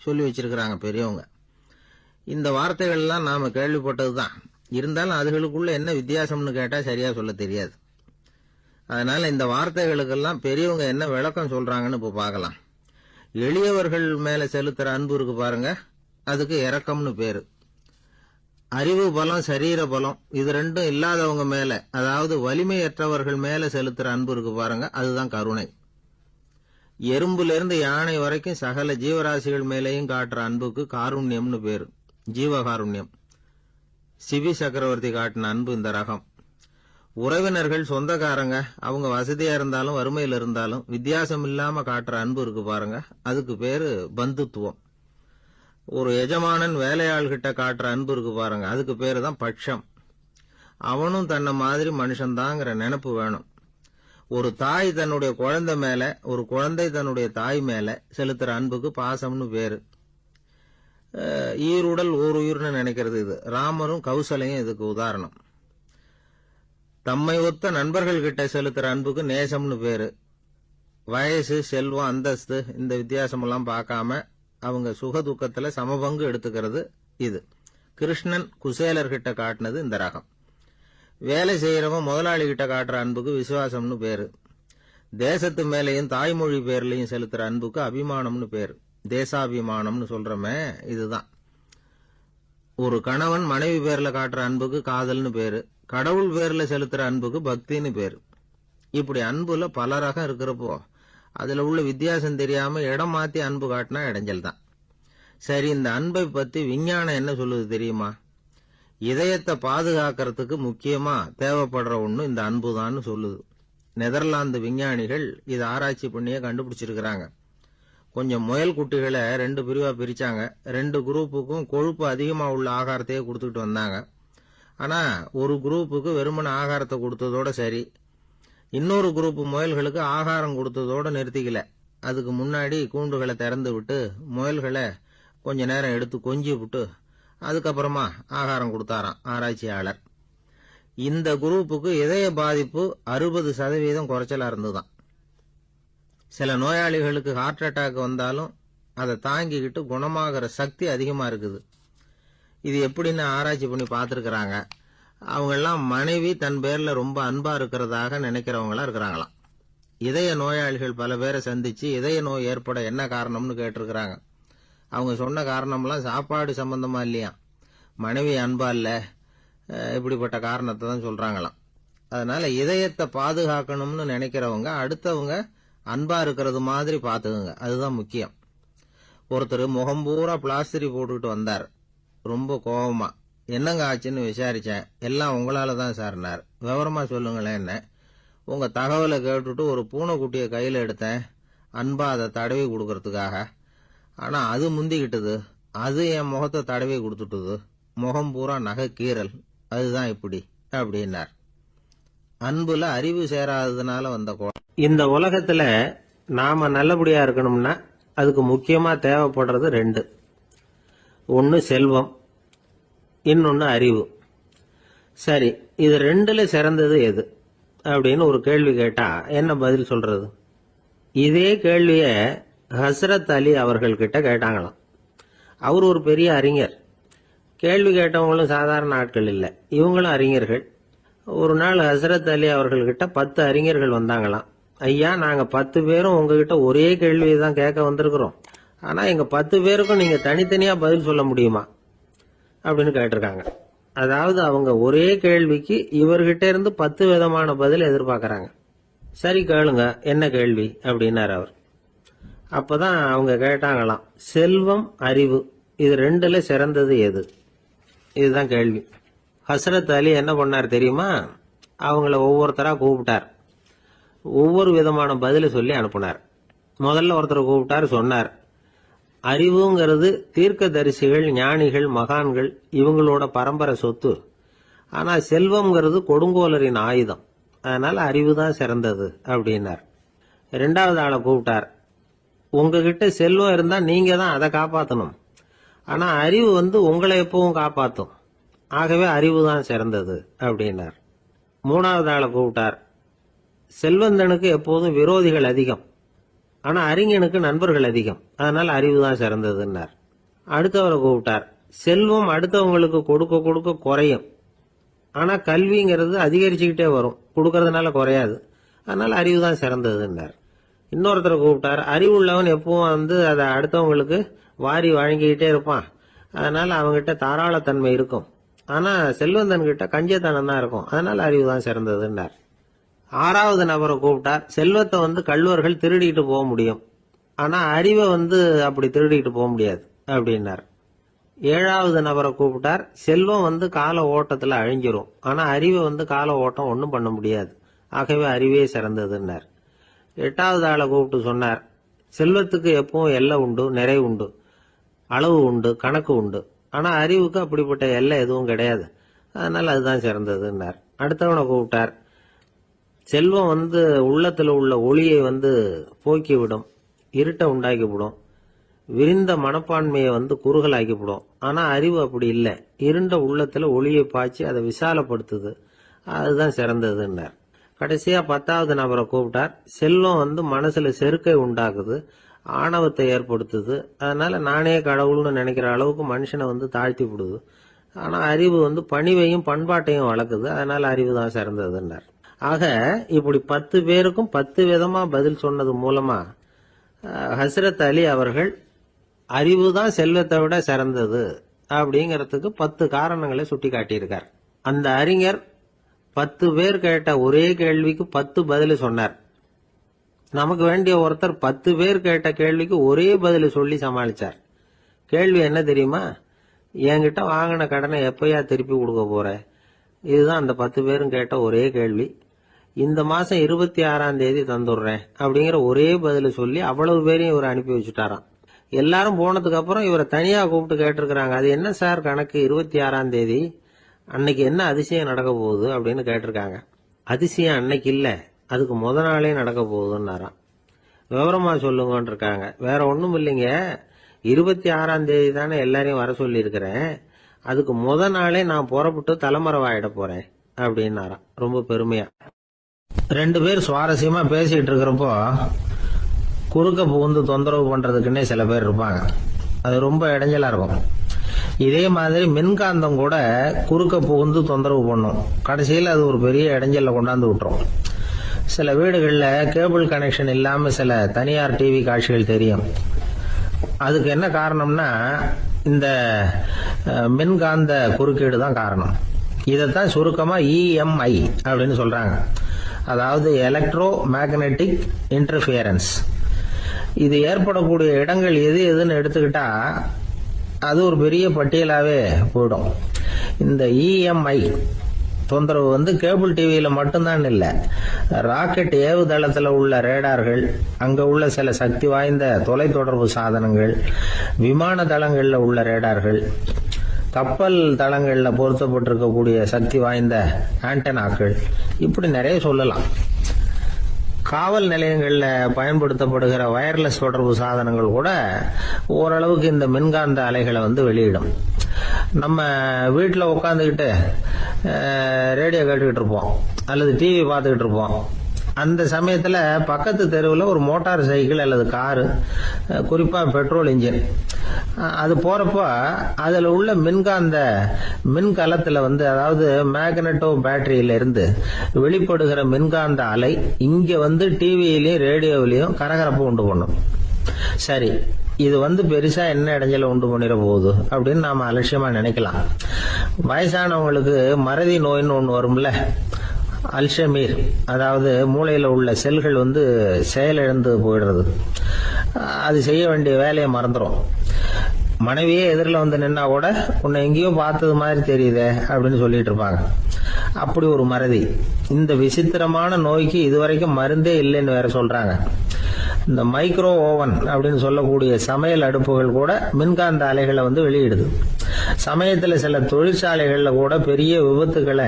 சொல்லி வச்சிருக்கிறாங்க பெரியவங்க. இந்த வார்த்தைகள் எல்லாம் நாம கேள்விப்பட்டதுதான். இருந்தாலும் அதுகளுக்குள்ள என்ன வித்தியாசம்னு கேட்டா சரியா சொல்ல தெரியாது. அதனால இந்த வார்த்தைகளுக்கெல்லாம் பெரியவங்க என்ன விளக்கம் சொல்றாங்கன்னு இப்ப பார்க்கலாம். எளியவர்கள் மேல செலுத்துற அன்பு இருக்கு பாருங்க, அதுக்கு இரக்கம்னு பேரு. அறிவு பலம், சரீர பலம், இது ரெண்டும் இல்லாதவங்க மேல, அதாவது வலிமையற்றவர்கள் மேல செலுத்துற அன்பு இருக்கு பாருங்க, அதுதான் கருணை. எறும்புல இருந்து யானை வரைக்கும் சகல ஜீவராசிகள் மேலேயும் காட்டுற அன்புக்கு காருண்யம்னு பேரு, ஜீவகாருண்யம். சிவி சக்கரவர்த்தி காட்டின அன்பு இந்த ரகம். உறவினர்கள், சொந்தக்காரங்க, அவங்க வசதியா இருந்தாலும் வறுமையில இருந்தாலும் வித்தியாசம் இல்லாம காட்டுற அன்பு இருக்கு பாருங்க, அதுக்கு பேரு பந்துத்துவம். ஒரு எஜமானன் வேலையாள்கிட்ட காட்டுற அன்பு இருக்கு பாருங்க, அதுக்கு பேரு தான் பட்சம். அவனும் தன்னை மாதிரி மனுஷன்தாங்கிற நினைப்பு வேணும். ஒரு தாய் தன்னுடைய குழந்தை மேல, ஒரு குழந்தை தன்னுடைய தாய் மேல செலுத்துற அன்புக்கு பாசம்னு பேரு. ஈருடல் ஓர் உயிர்னு நினைக்கிறது இது. ராமரும் கௌசலையும் இதுக்கு உதாரணம். தம்மை ஒத்த நண்பர்கள் கிட்ட செலுத்துற அன்புக்கு நேசம்னு பேரு. வயசு, செல்வம், அந்தஸ்து, இந்த வித்தியாசமெல்லாம் பார்க்காம அவங்க சுக துக்கத்துல சமபங்கு எடுத்துக்கிறது இது. கிருஷ்ணன் குசேலர்கிட்ட காட்டினது இந்த ரகம். வேலை செய்யறவன் முதலாளி கிட்ட காட்டுற அன்புக்கு விசுவாசம்னு பேரு. தேசத்து மேலையும் தாய்மொழி பேர்லையும் செலுத்துற அன்புக்கு அபிமானம்னு பேரு. தேசாபிமானம்னு சொல்றமே இதுதான். ஒரு கணவன் மனைவி பேர்ல காட்டுற அன்புக்கு காதல்னு பேரு. கடவுள் பேர்ல செலுத்துற அன்புக்கு பக்தின்னு பேரு. இப்படி அன்புல பல ரகம் இருக்கிறப்போ அதுல உள்ள வித்தியாசம் தெரியாம இடம் மாத்தி அன்பு காட்டினா இடைஞ்சல் தான். சரி, இந்த அன்பை பத்தி விஞ்ஞானம் என்ன சொல்லுது தெரியுமா? இதயத்தை பாதுகாக்கிறதுக்கு முக்கியமா தேவைப்படுற ஒண்ணு இந்த அன்புதான்னு சொல்லுது. நெதர்லாந்து விஞ்ஞானிகள் இதை ஆராய்ச்சி பண்ணியே கண்டுபிடிச்சிருக்கிறாங்க. கொஞ்சம் முயல் குட்டிகளை 2 பிரிவா பிரிச்சாங்க. 2 குரூப்புக்கும் கொழுப்பு அதிகமா உள்ள ஆகாரத்தையே கொடுத்துட்டு வந்தாங்க. ஆனா ஒரு குரூப்புக்கு வெறுமன ஆகாரத்தை கொடுத்ததோட சரி, இன்னொரு குரூப் முயல்களுக்கு ஆகாரம் கொடுத்ததோட நிறுத்திக்கல. அதுக்கு முன்னாடி கூண்டுகளை திறந்து விட்டு முயல்களை கொஞ்ச நேரம் எடுத்து கொஞ்சி விட்டு அதுக்கப்புறமா ஆகாரம் கொடுத்தாராம் ஆராய்ச்சியாளர். இந்த குரூப்புக்கு இதய பாதிப்பு 60% குறைச்சலா இருந்துதான். சில நோயாளிகளுக்கு ஹார்ட் அட்டாக் வந்தாலும் அதை தாங்கிக்கிட்டு குணமாகிற சக்தி அதிகமா இருக்குது. இது எப்படின்னு ஆராய்ச்சி பண்ணி பார்த்திருக்கிறாங்க. அவங்க எல்லாம் மனைவி தன் பேர்ல ரொம்ப அன்பா இருக்கிறதாக நினைக்கிறவங்களா இருக்கிறாங்களாம். இதய நோயாளிகள் பல பேரை சந்திச்சு இதய நோய் ஏற்பட என்ன காரணம்னு கேட்டிருக்கிறாங்க. அவங்க சொன்ன காரணம்லாம் சாப்பாடு சம்பந்தமா இல்லையா, மனைவி அன்பா இல்ல, இப்படிப்பட்ட காரணத்தை தான் சொல்றாங்களாம். அதனால இதயத்தை பாதுகாக்கணும்னு நினைக்கிறவங்க அடுத்தவங்க அன்பா இருக்கிறது மாதிரி பாத்துக்குங்க, அதுதான் முக்கியம். ஒருத்தர் முகம் பூரா பிளாஸ்டரி போட்டுக்கிட்டு வந்தார். ரொம்ப கோபமா, என்னங்க ஆச்சுன்னு விசாரிச்சேன். எல்லாம் உங்களால தான் சார்னார். விவரமா சொல்லுங்களேன். என்ன, உங்க தகவலை கேட்டுட்டு ஒரு பூனைக்குட்டியை கையில எடுத்தேன், அன்பா அதை தடவி கொடுக்கறதுக்காக. ஆனா அது முந்திக்கிட்டது, அது என் முகத்தை தடவி கொடுத்துட்டுது, முகம் பூரா நகை கீறல், அதுதான் இப்படி அப்படின்னார். அன்புல அறிவு சேராததுனால வந்த கோலம். இந்த உலகத்துல நாம நல்லபடியா இருக்கணும்னா அதுக்கு முக்கியமா தேவைப்படுறது 2. ஒன்னு செல்வம், இன்னொன்னு அறிவு. சரி, இது 2ல சிறந்தது எது அப்படின்னு ஒரு கேள்வி கேட்டா என்ன பதில் சொல்றது? இதே கேள்விய ஹஸ்ரத் அலி அவர்கள் கிட்ட கேட்டாங்களாம். அவர் ஒரு பெரிய அறிஞர். கேள்வி கேட்டவங்களும் சாதாரண ஆட்கள் இல்லை, இவங்களும் அறிஞர்கள். ஒரு நாள் ஹஸ்ரத் அலி அவர்கள்கிட்ட 10 அறிஞர்கள் வந்தாங்களாம். ஐயா, நாங்க 10 பேரும் உங்ககிட்ட ஒரே கேள்வியை தான் கேட்க வந்திருக்கிறோம். ஆனா எங்க 10 பேருக்கும் நீங்க தனித்தனியா பதில் சொல்ல முடியுமா அப்படின்னு கேட்டிருக்காங்க. அதாவது அவங்க ஒரே கேள்விக்கு இவர்கிட்ட இருந்து 10 விதமான பதில் எதிர்பார்க்கறாங்க. சரி கேளுங்க, என்ன கேள்வி அப்படின்னாரு அவர். அப்பதான் அவங்க கேட்டாங்களாம், செல்வம் அறிவு இது ரெண்டுல சிறந்தது எது? இதுதான் கேள்வி. ஹஸ்ரத் அலி என்ன பண்ணார் தெரியுமா? அவங்கள ஒவ்வொருத்தரா கூப்பிட்டார். ஒவ்வொரு விதமான பதில சொல்லி அனுப்புனார். முதல்ல ஒருத்தரை கூப்பிட்டார், சொன்னார், அறிவுங்கிறது தீர்க்கதரிசிகள், ஞானிகள், மகான்கள் இவங்களோட பரம்பரை சொத்து. ஆனா செல்வம்ங்கிறது கொடுங்கோலரின் ஆயுதம். அதனால அறிவு தான் சிறந்தது அப்படின்னார். ரெண்டாவது ஆளை கூப்பிட்டார். உங்ககிட்ட செல்வம் இருந்தா நீங்க தான் அதை காப்பாற்றணும். ஆனா அறிவு உங்களை எப்பவும் காப்பாற்றும். ஆகவே அறிவு தான் சிறந்தது அப்படின்னார். மூணாவது ஆளை கூப்பிட்டார். செல்வந்தனுக்கு எப்போதும் விரோதிகள் அதிகம். ஆனா அறிஞனுக்கு நண்பர்கள் அதிகம். அதனால அறிவு தான் சிறந்ததுன்னார். அடுத்தவரை கூப்பிட்டார். செல்வம் அடுத்தவங்களுக்கு கொடுக்க கொடுக்க குறையும். ஆனா கல்விங்கிறது அதிகரிச்சுக்கிட்டே வரும், கொடுக்கறதுனால குறையாது. அதனால அறிவு தான் சிறந்ததுன்னார். இன்னொருத்தரை கூப்பிட்டார். அறிவு உள்ளவன் எப்பவும் அதை அடுத்தவங்களுக்கு வாரி வழங்கிக்கிட்டே இருப்பான். அதனால அவங்ககிட்ட தாராளத்தன்மை இருக்கும். ஆனா செல்வந்தன் கிட்ட கஞ்சத்தனம் தான் இருக்கும். அதனால அறிவு தான் சிறந்ததுன்னார். ஆறாவது நபரை கூப்பிட்டார். செல்வத்தை கள்வர்கள் திருடிட்டு போக முடியும். ஆனா அறிவை அப்படி திருடிட்டு போக முடியாது அப்படின்னார். ஏழாவது நபரை கூப்பிட்டார். செல்வம் கால ஓட்டத்துல அழிஞ்சிரும். ஆனா அறிவை கால ஓட்டம் ஒன்றும் பண்ண முடியாது. ஆகவே அறிவே சிறந்ததுன்னார். எட்டாவது ஆளை கூப்பிட்டு சொன்னார், செல்வத்துக்கு எப்பவும் எல்லை உண்டு, நிறைவு உண்டு, அளவு உண்டு, கணக்கு உண்டு. ஆனா அறிவுக்கு அப்படிப்பட்ட எல்லை எதுவும் கிடையாது. அதனால அதுதான் சிறந்ததுன்னார். அடுத்தவனை கூப்பிட்டார். செல்வம் உள்ளத்துல உள்ள ஒளியை போக்கிவிடும், இருட்டை உண்டாக்கிவிடும், விரிந்த மனப்பான்மையை குறுகலாக்கிவிடும். ஆனா அறிவு அப்படி இல்லை. இருண்ட உள்ளத்துல ஒளியை பாய்ச்சி அதை விசாலப்படுத்துது. அதுதான் சிறந்ததுன்னார். கடைசியா 10வது நபரை கூப்பிட்டார். செல்வம் மனசுல செருக்கை உண்டாக்குது, ஆணவத்தை ஏற்படுத்துது. அதனால நானே கடவுள்னு நினைக்கிற அளவுக்கு மனுஷனை தாழ்த்தி விடுது. ஆனா அறிவு பணிவையும் பண்பாட்டையும் வளர்க்குது. அதனால அறிவு தான் சிறந்ததுன்னார். ஆக இப்படி 10 பேருக்கும் 10 விதமா பதில் சொன்னது மூலமா ஹஸ்ரத் அலி அவர்கள் அறிவு தான் செல்வத்தை விட சிறந்தது அப்படிங்கறதுக்கு 10 காரணங்களை சுட்டி காட்டியிருக்கார். அந்த அறிஞர் 10 பேர் கேட்ட ஒரே கேள்விக்கு 10 பதில் சொன்னார். நமக்கு வேண்டிய ஒருத்தர் 10 பேர் கேட்ட கேள்விக்கு ஒரே பதில் சொல்லி சமாளிச்சார். கேள்வி என்ன தெரியுமா? என்கிட்ட வாங்கின கடனை எப்பயா திருப்பி கொடுக்க போற? இதுதான் அந்த 10 பேரும் கேட்ட ஒரே கேள்வி. இந்த மாசம் 26ஆம் தேதி தந்துடுறேன் அப்படிங்கிற ஒரே பதில சொல்லி அவ்வளவு பேரையும் இவர் அனுப்பி வச்சுட்டாராம். எல்லாரும் போனதுக்கு அப்புறம் இவரை தனியா கூப்பிட்டு கேட்டிருக்கிறாங்க. அது என்ன சார் கணக்கு, 26ஆம் தேதி அன்னைக்கு என்ன அதிசயம் நடக்க போகுது அப்படின்னு கேட்டிருக்காங்க. அதிசயம் அன்னைக்கு இல்ல, அதுக்கு முத நாளே நடக்க போகுதுன்னாராம். விவரமா சொல்லுங்கன்னு இருக்காங்க. வேற ஒண்ணும் இல்லைங்க, 26ஆம் தேதி தானே எல்லாரையும் வர சொல்லி இருக்கிறேன். அதுக்கு முத நாளே நான் புறப்பட்டு தலைமறைவாயிட போறேன் அப்படின்னாராம் ரொம்ப பெருமையா. 2 பேர் சுவாரஸ்யமா பேசிட்டு இருக்கிறப்போ குறுக்க புகுந்து தொந்தரவு பண்றதுக்குன்னே சில பேர் இருப்பாங்க. அது ரொம்ப இடைஞ்சலா இருக்கும். இதே மாதிரி மின்காந்தம் கூட குறுக்க புகுந்து தொந்தரவு பண்ணும். கடைசியில் அது ஒரு பெரிய இடைஞ்சல கொண்டாந்து விட்டுரும். சில வீடுகளில் கேபிள் கனெக்ஷன் இல்லாம சில தனியார் டிவி காட்சிகள் தெரியும். அதுக்கு என்ன காரணம்னா இந்த மின்காந்த குறுக்கீடு தான் காரணம். இதைத்தான் சுருக்கமா EMI அப்படின்னு சொல்றாங்க. அதாவது எலக்ட்ரோ மேக்னெட்டிக் இன்டர்ஃபியரன்ஸ். இது ஏற்படக்கூடிய இடங்கள் எது எதுன்னு எடுத்துக்கிட்டா அது ஒரு பெரிய பட்டியலாவே போயிடும். இந்த EMI தொந்தரவு கேபிள் டிவியில மட்டும்தான் இல்ல, ராக்கெட் ஏவுதளத்துல உள்ள ரேடார்கள், அங்க உள்ள சில சக்தி வாய்ந்த தொலைத்தொடர்பு சாதனங்கள், விமான தளங்கள்ல உள்ள ரேடார்கள், கப்பல் தளங்கள்ல பொருத்தப்பட்டிருக்கக்கூடிய சக்தி வாய்ந்த ஆண்டனாக்கள், இப்படி நிறைய சொல்லலாம். காவல் நிலையங்கள்ல பயன்படுத்தப்படுகிற வயர்லெஸ் தொடர்பு சாதனங்கள் கூட ஓரளவுக்கு இந்த மின்காந்த அலைகளை வெளியிடும். நம்ம வீட்டில் உட்காந்துக்கிட்டு ரேடியோ கேட்டுக்கிட்டு இருப்போம் அல்லது டிவி பார்த்துக்கிட்டு இருப்போம். அந்த சமயத்தில் பக்கத்து தெருவில் ஒரு மோட்டார் சைக்கிள் அல்லது காரு, குறிப்பாக பெட்ரோல் இன்ஜின், அது போறப்போ அதில் உள்ள மின்கலத்தில் அதாவது மேக்னட்டோ பேட்டரியில இருந்து வெளிப்படுகிற மின்காந்த அலை இங்க டிவியிலையும் ரேடியோவிலையும் கரகரப்பு உண்டு பண்ணும். சரி, இது வந்து பெருசா என்ன இடைஞ்சல உண்டு பண்ணிட போகுது அப்படின்னு நாம அலட்சியமா நினைக்கலாம். வயசானவங்களுக்கு மறதி நோயின்னு ஒண்ணு வரும்ல, அல்ஷமீர், அதாவது மூளையில உள்ள செல்கள் வந்து செயலிழந்து போயிடுறது. அது செய்ய வேண்டிய வேலையை மறந்துடும். மனைவியே எதிரில் வந்து நின்னா கூட உன்னை எங்கேயோ பார்த்தது மாதிரி தெரியுதே அப்படின்னு சொல்லிட்டு இருப்பாங்க. அப்படி ஒரு மறதி. இந்த விசித்திரமான நோய்க்கு இதுவரைக்கும் மருந்தே இல்லைன்னு வேற சொல்றாங்க. இந்த மைக்ரோ ஓவன் அப்படின்னு சொல்லக்கூடிய சமையல் அடுப்புகள் கூட மின்காந்த அலைகளை வந்து வெளியிடுது. சமயத்தில் சில தொழிற்சாலைகள்ல கூட பெரிய விபத்துக்களை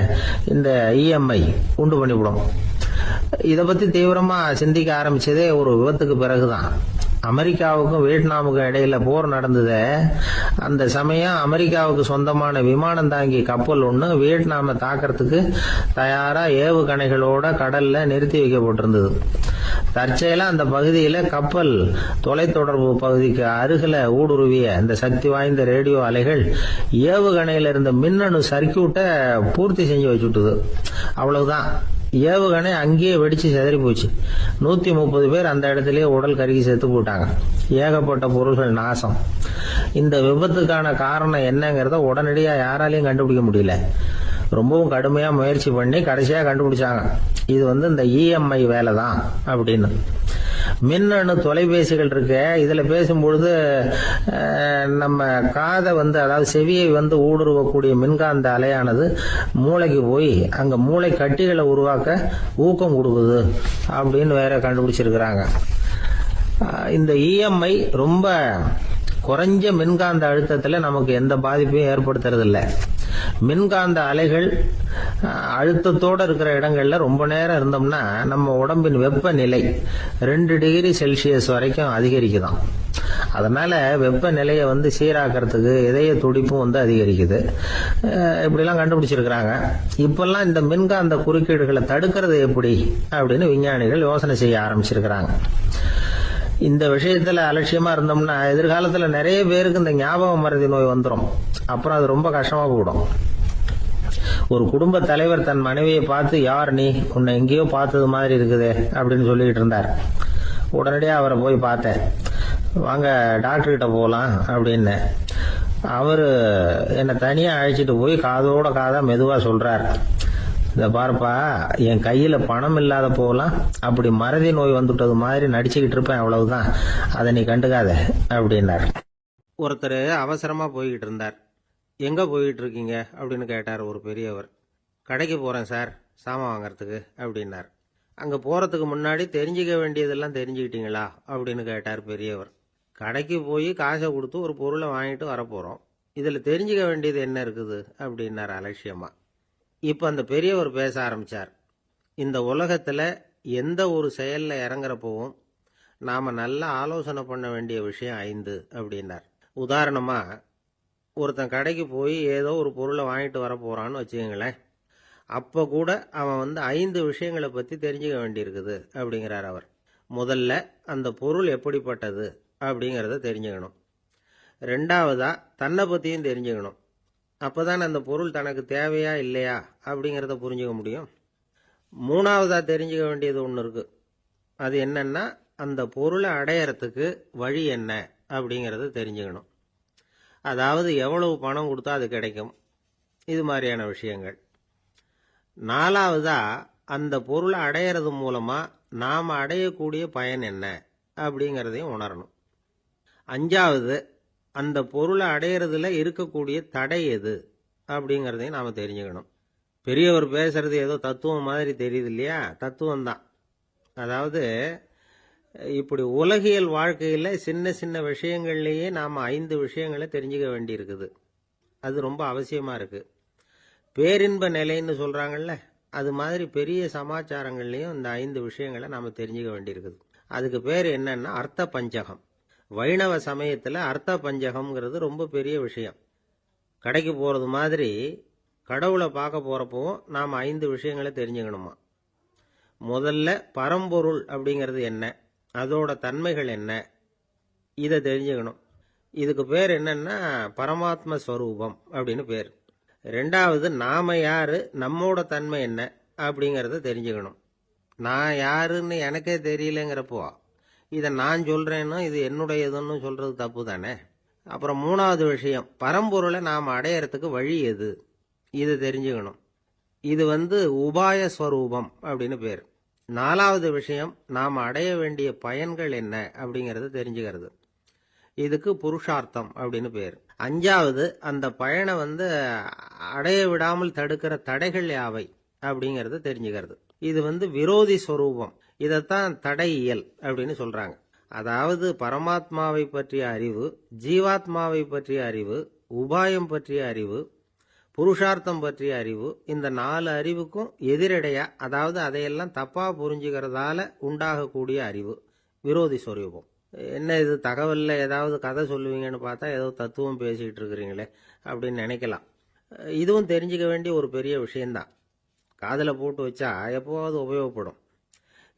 இந்த இஎம்ஐ உண்டு பண்ணிவிடும். இதை பத்தி தீவிரமா சிந்திக்க ஆரம்பிச்சதே ஒரு விபத்துக்கு பிறகுதான். அமெரிக்காவுக்கும் வியட்நாமுக்கும் இடையில போர் நடந்தது. அந்த சமயம் அமெரிக்காவுக்கு சொந்தமான விமானம் தாங்கி கப்பல் ஒண்ணு வியட்நாமை தாக்கிறதுக்கு தயாரா ஏவுகணைகளோட கடல்ல நிறுத்தி வைக்கப்பட்டிருந்தது. தற்செயலா அந்த பகுதியில கப்பல் தொலைத்தொடர்பு பகுதிக்கு அருகில ஊடுருவிய இந்த சக்தி வாய்ந்த ரேடியோ அலைகள் ஏவுகணையில இருந்த மின்னணு சர்க்கியூட்டை பூர்த்தி செஞ்சு வச்சுட்டுது. அவ்வளவுதான், ஏவுகணை அங்கேயே வெடிச்சு செதறி போச்சு. 130 பேர் அந்த இடத்திலேயே உடல் கருகி செத்து போட்டாங்க. ஏகப்பட்ட பொருள்கள் நாசம். இந்த விபத்துக்கான காரணம் என்னங்கிறத உடனடியா யாராலையும் கண்டுபிடிக்க முடியல. ரொம்பவும் கடுமையா முயற்சி பண்ணி கடைசியா கண்டுபிடிச்சாங்க, இது வந்து இந்த இஎம்ஐ வேலை தான் அப்படின்னு. மின்னணு தொலைபேசிகள் இருக்க, இதுல பேசும்பொழுது நம்ம காதை வந்து, அதாவது செவியை வந்து ஊடுருவக்கூடிய மின்காந்த அலையானது மூளைக்கு போய் அங்க மூளை கட்டிகளை உருவாக்க ஊக்கம் கொடுக்குது அப்படின்னு வேற கண்டுபிடிச்சிருக்கிறாங்க. இந்த இஎம்ஐ ரொம்ப குறைஞ்ச மின்காந்த அழுத்தத்துல நமக்கு எந்த பாதிப்பையும் ஏற்படுத்துறது இல்லை. மின்காந்த அலைகள் அழுத்தத்தோட இருக்கிற இடங்கள்ல ரொம்ப நேரம் இருந்தோம்னா நம்ம உடம்பின் வெப்பநிலை 2 டிகிரி செல்சியஸ் வரைக்கும் அதிகரிக்குதாம். அதனால வெப்பநிலையை வந்து சீராக்கிறதுக்கு இதய துடிப்பும் வந்து அதிகரிக்குது. இப்படிலாம் கண்டுபிடிச்சிருக்கிறாங்க. இப்பெல்லாம் இந்த மின்காந்த குறுக்கீடுகளை தடுக்கிறது எப்படி அப்படின்னு விஞ்ஞானிகள் யோசனை செய்ய ஆரம்பிச்சிருக்கிறாங்க. இந்த விஷயத்துல அலட்சியமா இருந்தோம்னா எதிர்காலத்துல நிறைய பேருக்கு இந்த ஞாபக மறதி நோய் வந்துடும். அப்புறம் அது ரொம்ப கஷ்டமா போயிடும். ஒரு குடும்ப தலைவர் தன் மனைவியை பார்த்து, யார் நீ, உன்னை எங்கேயோ பார்த்தது மாதிரி இருக்குதே அப்படின்னு சொல்லிட்டு இருந்தார். உடனடியா அவரை போய் பார்த்தேன். வாங்க டாக்டர் கிட்ட போகலாம் அப்படின்னு. அவரு என்னை தனியா அழைச்சிட்டு போய் காதோட காதா மெதுவா சொல்றார், இத பாருப்பா, என் கையில பணம் இல்லாத போகலாம், அப்படி மறதி நோய் வந்துட்டது மாதிரி நடிச்சுக்கிட்டு இருப்பேன், அவ்வளவுதான், அதை நீ கண்டுக்காத அப்படின்னார். ஒருத்தர் அவசரமா போய்கிட்டு இருந்தார். எங்க போயிட்டு இருக்கீங்க அப்படின்னு கேட்டார் ஒரு பெரியவர். கடைக்கு போறேன் சார், சாமான் வாங்கறதுக்கு அப்படின்னார். அங்க போறதுக்கு முன்னாடி தெரிஞ்சுக்க வேண்டியதெல்லாம் தெரிஞ்சுக்கிட்டீங்களா அப்படின்னு கேட்டார் பெரியவர். கடைக்கு போய் காசை கொடுத்து ஒரு பொருளை வாங்கிட்டு வரப்போறோம், இதுல தெரிஞ்சுக்க வேண்டியது என்ன இருக்குது அப்படின்னார் அலட்சியமா. இப்ப அந்த பெரியவர் பேச ஆரம்பிச்சார். இந்த உலகத்துல எந்த ஒரு செயல்ல இறங்குறப்பவும் நாம நல்லா ஆலோசனை பண்ண வேண்டிய விஷயம் 5 அப்படின்னார். உதாரணமா, ஒருத்தன் கடைக்கு போய் ஏதோ ஒரு பொருளை வாங்கிட்டு வர போறான்னு வச்சுக்கோங்களேன். அப்ப கூட அவன் வந்து 5 விஷயங்களை பத்தி தெரிஞ்சுக்க வேண்டியிருக்குது அப்படிங்கிறார் அவர். முதல்ல அந்த பொருள் எப்படிப்பட்டது அப்படிங்கறத தெரிஞ்சுக்கணும். 2வதா தன்னை பத்தியும் தெரிஞ்சுக்கணும். அப்பதான் அந்த பொருள் தனக்கு தேவையா இல்லையா அப்படிங்கறத புரிஞ்சுக்க முடியும். 3வதா தெரிஞ்சுக்க வேண்டியது ஒண்ணு இருக்கு. அது என்னன்னா, அந்த பொருளை அடையறதுக்கு வழி என்ன அப்படிங்கறத தெரிஞ்சுக்கணும். அதாவது எவ்வளவு பணம் கொடுத்தா அது கிடைக்கும், இது மாதிரியான விஷயங்கள். 4வதா அந்த பொருளை அடையறது மூலமா நாம அடையக்கூடிய பயன் என்ன அப்படிங்கறதையும் உணரணும். 5வது அந்த பொருளை அடையறதுல இருக்கக்கூடிய தடை எது அப்படிங்கறதையும் நாம தெரிஞ்சுக்கணும். பெரியவர் பேசுறது ஏதோ தத்துவம் மாதிரி தெரியுது இல்லையா? தத்துவம் தான். அதாவது இப்படி உலகியல் வாழ்க்கையில சின்ன சின்ன விஷயங்கள்லயே நாம 5 விஷயங்களை தெரிஞ்சுக்க வேண்டி இருக்குது. அது ரொம்ப அவசியமா இருக்கு. பேரின்ப நிலைன்னு சொல்றாங்கல்ல, அது மாதிரி பெரிய சமாச்சாரங்கள்லயும் இந்த 5 விஷயங்களை நாம தெரிஞ்சுக்க வேண்டி இருக்குது. அதுக்கு பேர் என்னன்னா அர்த்த பஞ்சகம். வைணவ சமயத்துல அர்த்த பஞ்சகம்ங்கிறது ரொம்ப பெரிய விஷயம். கடைக்கு போறது மாதிரி கடவுளை பார்க்க போறப்பவும் நாம 5 விஷயங்களை தெரிஞ்சுக்கணுமா. முதல்ல பரம்பொருள் அப்படிங்கிறது என்ன, அதோட தன்மைகள் என்ன, இதை தெரிஞ்சுக்கணும். இதுக்கு பேர் என்னன்னா பரமாத்ம ஸ்வரூபம் அப்படின்னு பேர். 2வது நாம யாரு, நம்மோட தன்மை என்ன அப்படிங்கறத தெரிஞ்சுக்கணும். நான் யாருன்னு எனக்கே தெரியலங்கிறப்போ இதை நான் சொல்றேன்னு இது என்னுடையதுன்னு சொல்றது தப்பு தானே. அப்புறம் மூணாவது விஷயம், பரம்பொருளை நாம் அடையறதுக்கு வழி எது, இது தெரிஞ்சுக்கணும். இது உபாய ஸ்வரூபம் அப்படின்னு பேர். நாலாவது விஷயம், நாம் அடைய வேண்டிய பயன்கள் என்ன அப்படிங்கறது தெரிஞ்சுக்கிறது. இதுக்கு புருஷார்த்தம் அப்படின்னு பேர். அஞ்சாவது, அந்த பயனை அடைய விடாமல் தடுக்கிற தடைகள் யாவை அப்படிங்கறது தெரிஞ்சுக்கிறது. இது விரோதி ஸ்வரூபம். இதைத்தான் தடையியல் அப்படின்னு சொல்றாங்க. அதாவது பரமாத்மாவை பற்றிய அறிவு, ஜீவாத்மாவை பற்றிய அறிவு, உபாயம் பற்றிய அறிவு, புருஷார்த்தம் பற்றிய அறிவு, இந்த 4 அறிவுக்கும் எதிரடையா, அதாவது அதையெல்லாம் தப்பா புரிஞ்சுக்கிறதால உண்டாகக்கூடிய அறிவு விரோதி ஸ்வரூபம். என்ன இது தகவல்ல ஏதாவது கதை சொல்லுவீங்கன்னு பார்த்தா ஏதோ தத்துவம் பேசிக்கிட்டு இருக்கிறீங்களே அப்படின்னு நினைக்கலாம். இதுவும் தெரிஞ்சுக்க வேண்டிய ஒரு பெரிய விஷயம்தான். காதில் போட்டு வச்சா எப்போவாவது உபயோகப்படும்.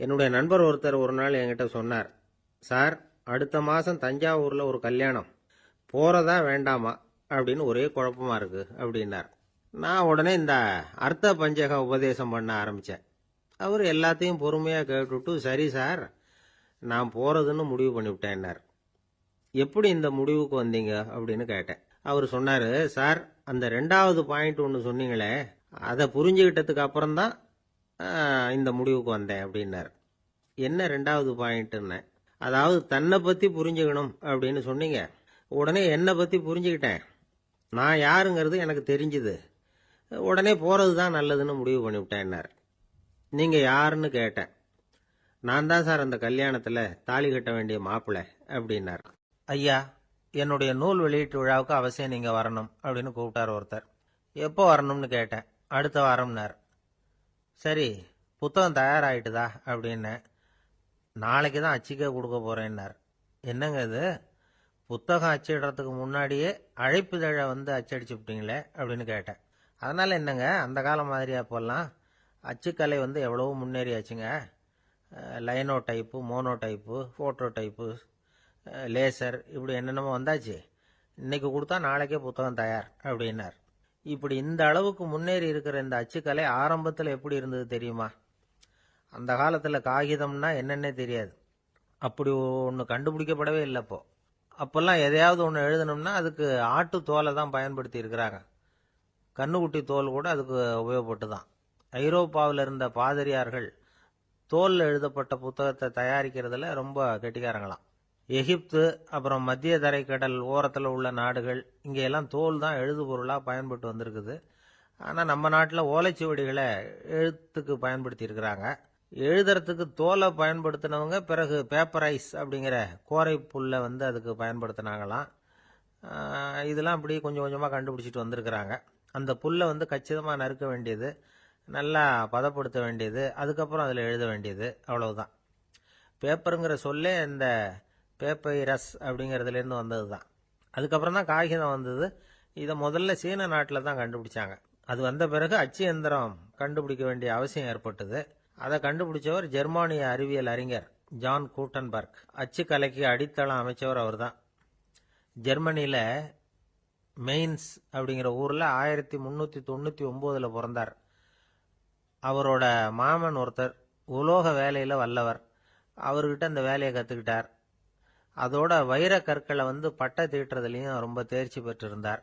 என்னுடைய நண்பர் ஒருத்தர் ஒரு நாள் என்கிட்ட சொன்னார், சார், அடுத்த மாதம் தஞ்சாவூரில் ஒரு கல்யாணம், போகிறதா வேண்டாமா அப்படின்னு ஒரே குழப்பமா இருக்கு அப்படின்னார். நான் உடனே இந்த அர்த்த பஞ்சக உபதேசம் பண்ண ஆரம்பித்தேன். அவர் எல்லாத்தையும் பொறுமையாக கேட்டுவிட்டு, சரி சார், நான் போகிறதுன்னு முடிவு பண்ணிவிட்டேன்னார். எப்படி இந்த முடிவுக்கு வந்தீங்க அப்படின்னு கேட்டேன். அவர் சொன்னார், சார், அந்த 2வது பாயிண்ட் ஒன்று சொன்னீங்களே, அதை புரிஞ்சுக்கிட்டதுக்கு அப்புறம்தான் இந்த முடிவுக்கு வந்தேன் அப்படின்னார். என்ன 2வது பாயிண்ட்டுன்னு? அதாவது தன்னை பற்றி புரிஞ்சுக்கணும் அப்படின்னு சொன்னீங்க. உடனே என்னை பற்றி புரிஞ்சுக்கிட்டேன். நான் யாருங்கிறது எனக்கு தெரிஞ்சுது. உடனே போகிறது தான் நல்லதுன்னு முடிவு பண்ணிவிட்டேன்னார். நீங்கள் யாருன்னு கேட்டேன். நான் தான் சார் அந்த கல்யாணத்தில் தாலி கட்ட வேண்டிய மாப்பிள்ளை அப்படின்னார். ஐயா, என்னுடைய நூல் வெளியீட்டு விழாவுக்கு அவசியம் நீங்கள் வரணும் அப்படின்னு கூப்பிட்டார் ஒருத்தர். எப்போ வரணும்னு கேட்டேன். அடுத்த வாரம்னார். சரி, புத்தகம் தயாராகிட்டுதா அப்படின்னேன். நாளைக்கு தான் அச்சிக்க கொடுக்க போகிறேன்னார். என்னங்க இது, புத்தகம் அச்சிடுறதுக்கு முன்னாடியே அழைப்புதழை அச்சடிச்சு விட்டீங்களே அப்படின்னு கேட்டேன். அதனால் என்னங்க, அந்த காலம் மாதிரி அப்போல்லாம் அச்சுக்கலை எவ்வளவோ முன்னேறியாச்சுங்க. Linotype, monotype, phototype, laser, இப்படி என்னென்னமோ வந்தாச்சு. இன்னைக்கு கொடுத்தா நாளைக்கே புத்தகம் தயார் அப்படின்னார். இப்படி இந்த அளவுக்கு முன்னேறி இருக்கிற இந்த அச்சுக்கலை ஆரம்பத்தில் எப்படி இருந்தது தெரியுமா? அந்த காலத்தில் காகிதம்னா என்னன்னே தெரியாது. அப்படி ஒன்று கண்டுபிடிக்கப்படவே இல்லை. அப்போல்லாம் எதையாவது ஒன்று எழுதணும்னா அதுக்கு ஆட்டு தோலை தான் பயன்படுத்தி இருக்கிறாங்க. கண்ணுக்குட்டி தோல் கூட அதுக்கு உபயோகப்பட்டு தான். ஐரோப்பாவில் இருந்த பாதிரியார்கள் தோலில் எழுதப்பட்ட புத்தகத்தை தயாரிக்கிறதுல ரொம்ப கெட்டிக்காரங்களாம். எகிப்து, அப்புறம் மத்திய தரைக்கடல் ஓரத்தில் உள்ள நாடுகள், இங்கெல்லாம் தோல் தான் எழுது பொருளாக பயன்பட்டு வந்திருக்குது. ஆனால் நம்ம நாட்டில் ஓலைச்சுவடிகளை எழுத்துக்கு பயன்படுத்தி இருக்கிறாங்க. எழுதுறதுக்கு தோலை பயன்படுத்தினவங்க பிறகு பேப்பரைஸ் அப்படிங்கிற கோரை புல்லை அதுக்கு பயன்படுத்தினாங்களாம். இதெல்லாம் அப்படி கொஞ்சம் கொஞ்சமாக கண்டுபிடிச்சிட்டு வந்திருக்கிறாங்க. அந்த புல்லை கச்சிதமாக நறுக்க வேண்டியது, நல்லா பதப்படுத்த வேண்டியது, அதுக்கப்புறம் அதில் எழுத வேண்டியது, அவ்வளவுதான். பேப்பருங்கிற சொல்லே இந்த பேப்பைரஸ் அப்படிங்கிறதுலேருந்து வந்தது தான். அதுக்கப்புறம் தான் காகிதம் வந்தது. இதை முதல்ல சீன நாட்டில் தான் கண்டுபிடிச்சாங்க. அது வந்த பிறகு அச்சு எந்திரம் கண்டுபிடிக்க வேண்டிய அவசியம் ஏற்பட்டது. அதை கண்டுபிடிச்சவர் ஜெர்மானிய அறிவியல் அறிஞர் ஜான் கூட்டன்பர்க். அச்சு கலைக்கு அடித்தளம் அமைச்சவர் அவர் தான். ஜெர்மனியில் மெயின்ஸ் அப்படிங்கிற ஊரில் 1399 பிறந்தார். அவரோட மாமன் ஒருத்தர் உலோக வேலையில் வல்லவர். அவர்கிட்ட அந்த வேலையை கற்றுக்கிட்டார். அதோட வைர கற்களை பட்டை தீட்டுறதுலையும் ரொம்ப தேர்ச்சி பெற்றிருந்தார்.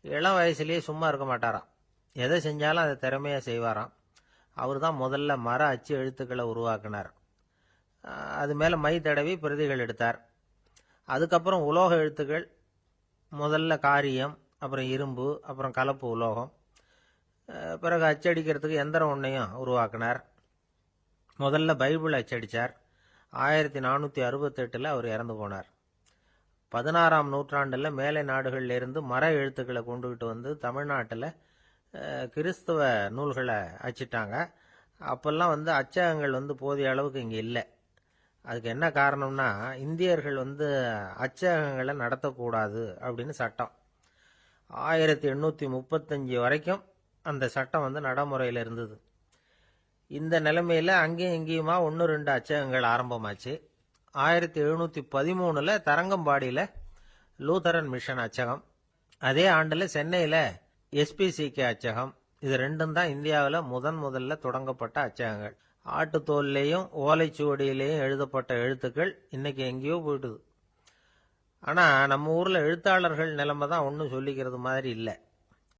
இளம் வயசுலேயே சும்மா இருக்க மாட்டாராம். எதை செஞ்சாலும் அதை திறமையாக செய்வாராம். அவர் தான் முதல்ல மர அச்சு எழுத்துக்களை உருவாக்கினார். அது மேலே மை தடவி பிரதிகள் எடுத்தார். அதுக்கப்புறம் உலோக எழுத்துக்கள், முதல்ல காரியம், அப்புறம் இரும்பு, அப்புறம் கலப்பு உலோகம், பிறகு அச்சடிக்கிறதுக்கு எந்திரம் ஒன்றையும் உருவாக்கினார். முதல்ல பைபிள் அச்சடித்தார். 1468 அவர் இறந்து போனார். 16ஆம் நூற்றாண்டில் மேலை நாடுகளிலிருந்து மர எழுத்துக்களை கொண்டுகிட்டு தமிழ்நாட்டில் கிறிஸ்தவ நூல்களை அச்சிட்டாங்க. அப்போல்லாம் அச்சகங்கள் போதிய அளவுக்கு இங்கே இல்லை. அதுக்கு என்ன காரணம்னா, இந்தியர்கள் அச்சகங்களை நடத்தக்கூடாது அப்படின்னு சட்டம். 1835 வரைக்கும் அந்த சட்டம் நடைமுறையில் இருந்தது. இந்த நிலைமையில் அங்கேயும் இங்கேயுமா 1-2 அச்சகங்கள் ஆரம்பமாச்சு. 1713 தரங்கம்பாடியில் லூதரன் மிஷன் அச்சகம், அதே ஆண்டில் சென்னையில் SPCK அச்சகம், இது ரெண்டும் தான் இந்தியாவில் முதல்ல தொடங்கப்பட்ட அச்சகங்கள். ஆட்டுத்தோல்லையும் ஓலைச்சுவடியிலையும் எழுதப்பட்ட எழுத்துக்கள் இன்னைக்கு எங்கேயோ போயிட்டுது. ஆனா நம்ம ஊர்ல எழுத்தாளர்கள் நிலைமை தான் ஒன்றும் சொல்லிக்கிறது மாதிரி இல்லை.